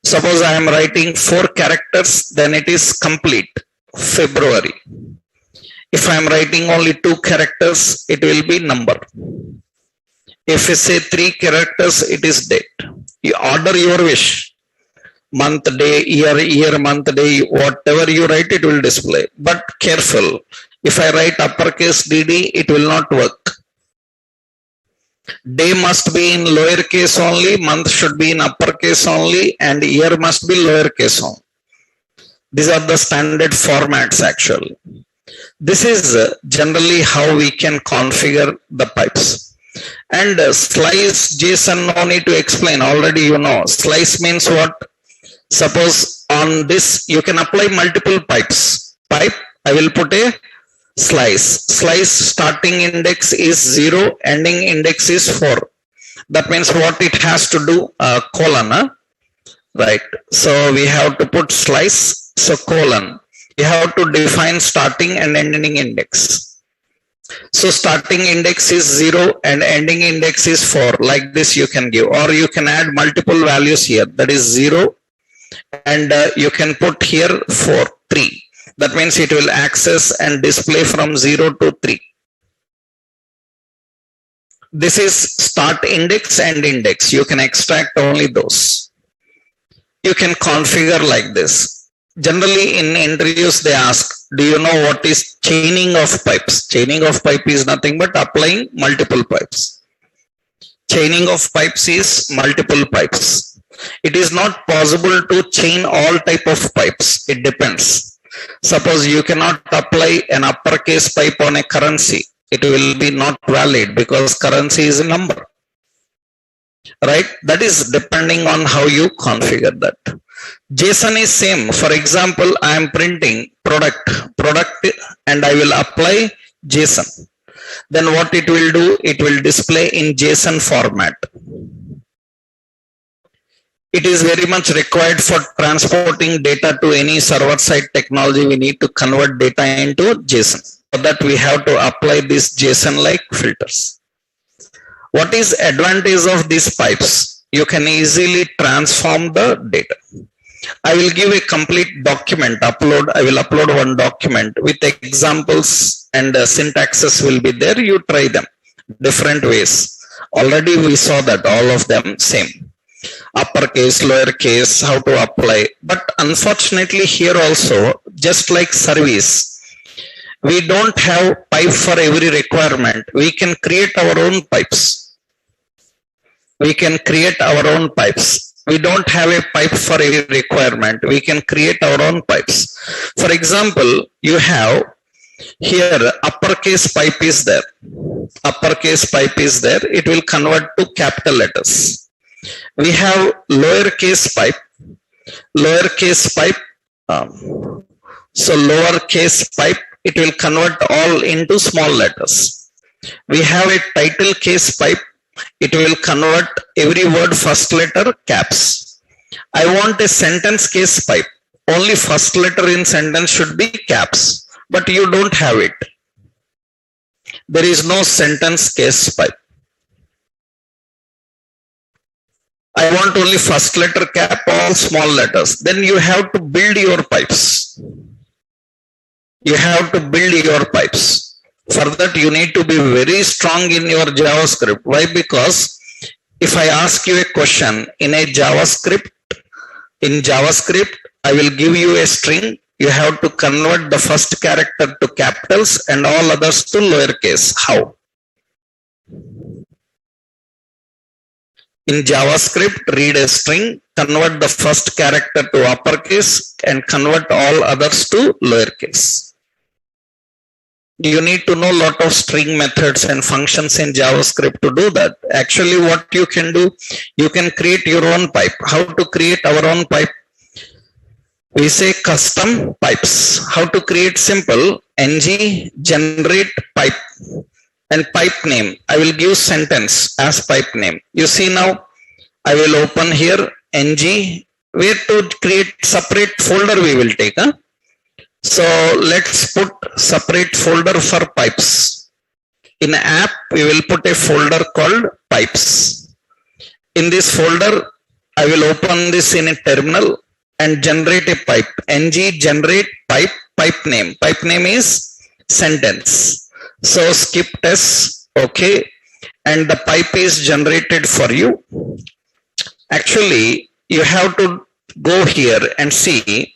Suppose I am writing 4 characters, then it is complete, February. If I am writing only 2 characters, it will be number. If you say 3 characters, it is date. You order your wish. Month, day, year, month, day, whatever you write, it will display. But careful. If I write uppercase DD, it will not work. Day must be in lowercase only, month should be in uppercase only, and year must be lowercase only. These are the standard formats actually. This is generally how we can configure the pipes. And slice JSON, no need to explain, already you know. Slice means what? Suppose on this you can apply multiple pipes. Pipe, I will put a slice. Slice starting index is 0, ending index is 4. That means what it has to do, colon, right? So we have to put slice, so colon. You have to define starting and ending index. So starting index is 0 and ending index is 4. Like this you can give, or you can add multiple values here. That is 0 and you can put here 3. That means it will access and display from 0 to 3. This is start index and index. You can extract only those. You can configure like this. Generally in interviews they ask, do you know what is chaining of pipes? Chaining of pipe is nothing but applying multiple pipes. Chaining of pipes is multiple pipes. It is not possible to chain all type of pipes. It depends. Suppose you cannot apply an uppercase pipe on a currency. It will be not valid because currency is a number. Right? That is depending on how you configure that. JSON is same. For example, I am printing product and I will apply JSON. Then what it will do? It will display in JSON format. It is very much required for transporting data to any server-side technology. We need to convert data into JSON. For that we have to apply this JSON like filters. What is advantage of these pipes? You can easily transform the data. I will give a complete document upload. I will upload one document with examples and syntaxes will be there. You try them different ways. Already we saw that all of them same. Uppercase, lowercase, how to apply. But unfortunately here also, just like service, we don't have pipe for every requirement. We can create our own pipes. We can create our own pipes. We don't have a pipe for every requirement. We can create our own pipes. For example, you have here uppercase pipe is there. Uppercase pipe is there. It will convert to capital letters. We have lowercase pipe. Lowercase pipe. So lowercase pipe. It will convert all into small letters. We have a title case pipe. It will convert every word first letter caps. I want a sentence case pipe. Only first letter in sentence should be caps. But you don't have it. There is no sentence case pipe. I want only first letter cap, all small letters. Then you have to build your pipes. You have to build your pipes. For that you need to be very strong in your JavaScript. Why? Because if I ask you a question in a JavaScript, I will give you a string. You have to convert the first character to capitals and all others to lowercase. How? In JavaScript, read a string, convert the first character to uppercase and convert all others to lowercase. You need to know a lot of string methods and functions in JavaScript to do that. Actually, what you can do, you can create your own pipe. How to create our own pipe? We say custom pipes. How to create? Simple. ng generate pipe and pipe name. I will give sentence as pipe name. You see now, I will open here ng. Where to create separate folder we will take. So let's put separate folder for pipes. In app, we will put a folder called pipes. In this folder, I will open this in a terminal and generate a pipe. ng generate pipe, pipe name. Pipe name is sentence. So skip test, okay. And the pipe is generated for you. Actually, you have to go here and see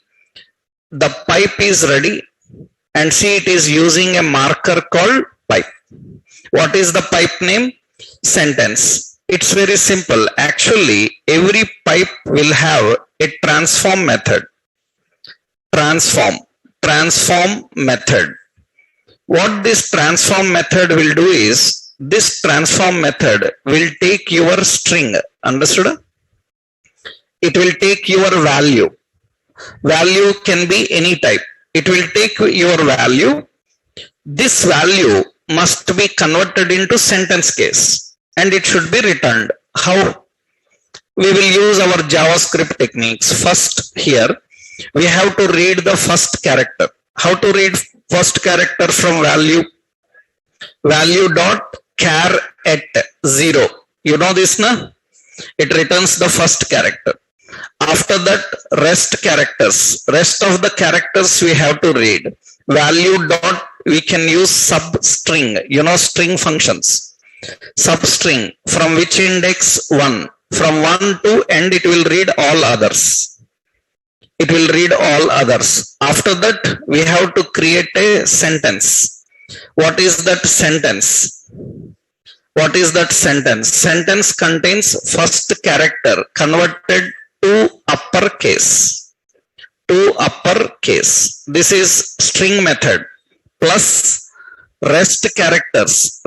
the pipe is ready and see it is using a marker called pipe. What is the pipe name? Sentence. It's very simple. Actually, every pipe will have a transform method. Transform method. What this transform method will do is, this transform method will take your string. Understood? It will take your value. Value can be any type. It will take your value. This value must be converted into sentence case and it should be returned. How? We will use our JavaScript techniques. First here, we have to read the first character. How to read first character from value? Value dot char at 0. You know this, na? It returns the first character. After that, rest of the characters we have to read. Value dot, we can use substring, string functions. Substring, from which index 1? From 1 to end, it will read all others. It will read all others. After that, we have to create a sentence. What is that sentence? What is that sentence? Sentence contains first character converted to uppercase. To uppercase. This is string method plus rest characters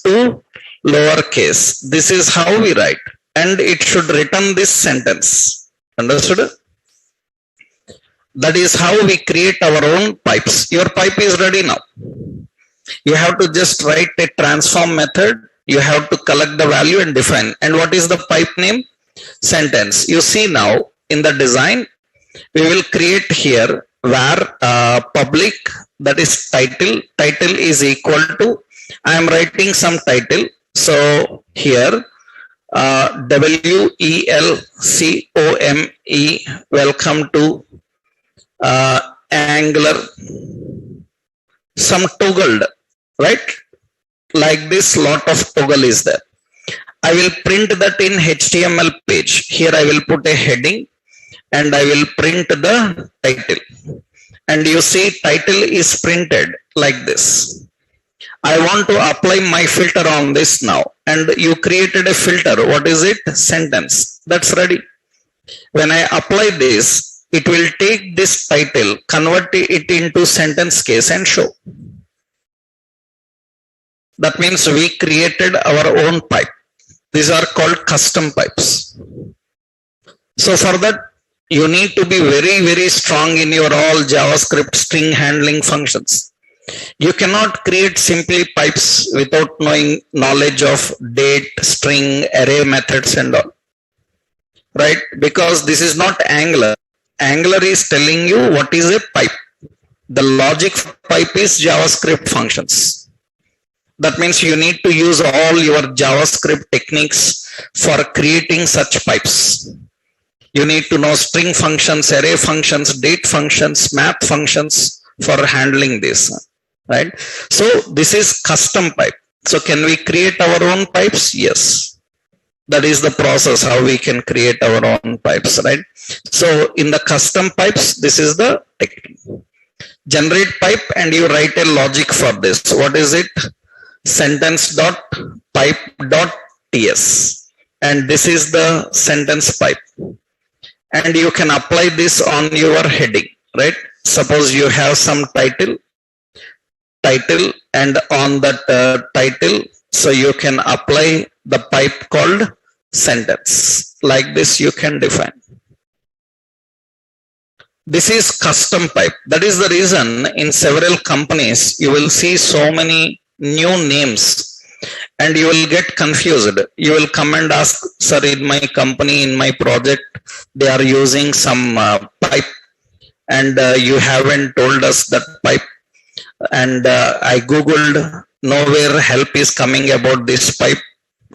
to lowercase. This is how we write, and it should return this sentence. Understood? That is how we create our own pipes. Your pipe is ready now. You have to just write a transform method. You have to collect the value and define. And what is the pipe name? Sentence. You see now in the design, we will create here where public, that is title. Title is equal to, I am writing some title. So here WELCOME, welcome to Angular, some toggled, right? Like this, lot of toggle is there. I will print that in HTML page. Here I will put a heading and I will print the title. And you see title is printed like this. I want to apply my filter on this now. And you created a filter. What is it? Sentence. That's ready. When I apply this, it will take this title, convert it into sentence case and show. That means we created our own pipe. These are called custom pipes. So for that, you need to be very, very strong in your all JavaScript string handling functions. You cannot create simply pipes without knowledge of date, string, array methods and all. Right? Because this is not Angular. Angular is telling you what is a pipe. The logic for pipe is JavaScript functions. That means you need to use all your JavaScript techniques for creating such pipes. You need to know string functions, array functions, date functions, map functions for handling this. Right? So this is custom pipe. So can we create our own pipes? Yes. That is the process how we can create our own pipes, right? So in the custom pipes, this is the technique. Generate pipe and you write a logic for this. What is it? Sentence.pipe.ts. And this is the sentence pipe. And you can apply this on your heading, right? Suppose you have some title and on that title, so you can apply the pipe called sentence. Like this you can define. This is custom pipe. That is the reason in several companies you will see so many new names and you will get confused. You will come and ask, sir, in my company, in my project, they are using some pipe and you haven't told us that pipe. And I googled, nowhere help is coming about this pipe.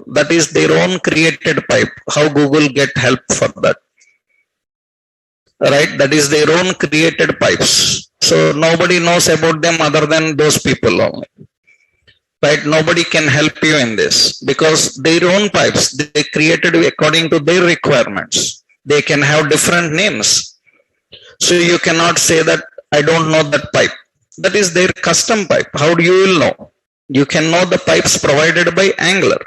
That is their own created pipe. How Google get help for that? Right? That is their own created pipes. So nobody knows about them other than those people only. Right? Nobody can help you in this because their own pipes, they created according to their requirements. They can have different names. So you cannot say that I don't know that pipe. That is their custom pipe. How do you will know? You can know the pipes provided by Angular.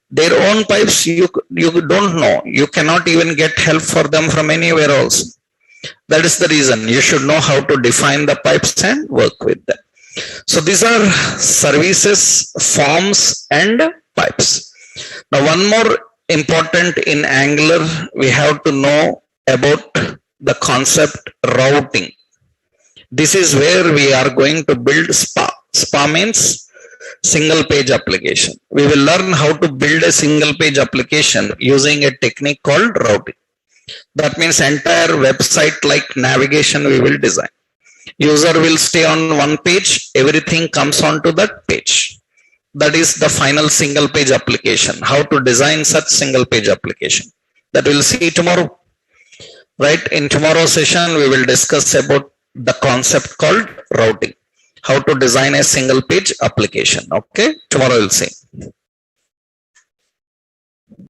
Their own pipes you don't know. You cannot even get help for them from anywhere else. That is the reason you should know how to define the pipes and work with them. So these are services, forms and pipes. Now one more important in Angular, we have to know about the concept routing. This is where we are going to build SPA. SPA means single page application. We will learn how to build a single page application using a technique called routing. That means entire website like navigation we will design. User will stay on one page, everything comes onto that page. That is the final single page application. How to design such single page application. That we'll see tomorrow. Right? In tomorrow's session, we will discuss about the concept called routing. how to design a single page application. Okay, tomorrow we'll see.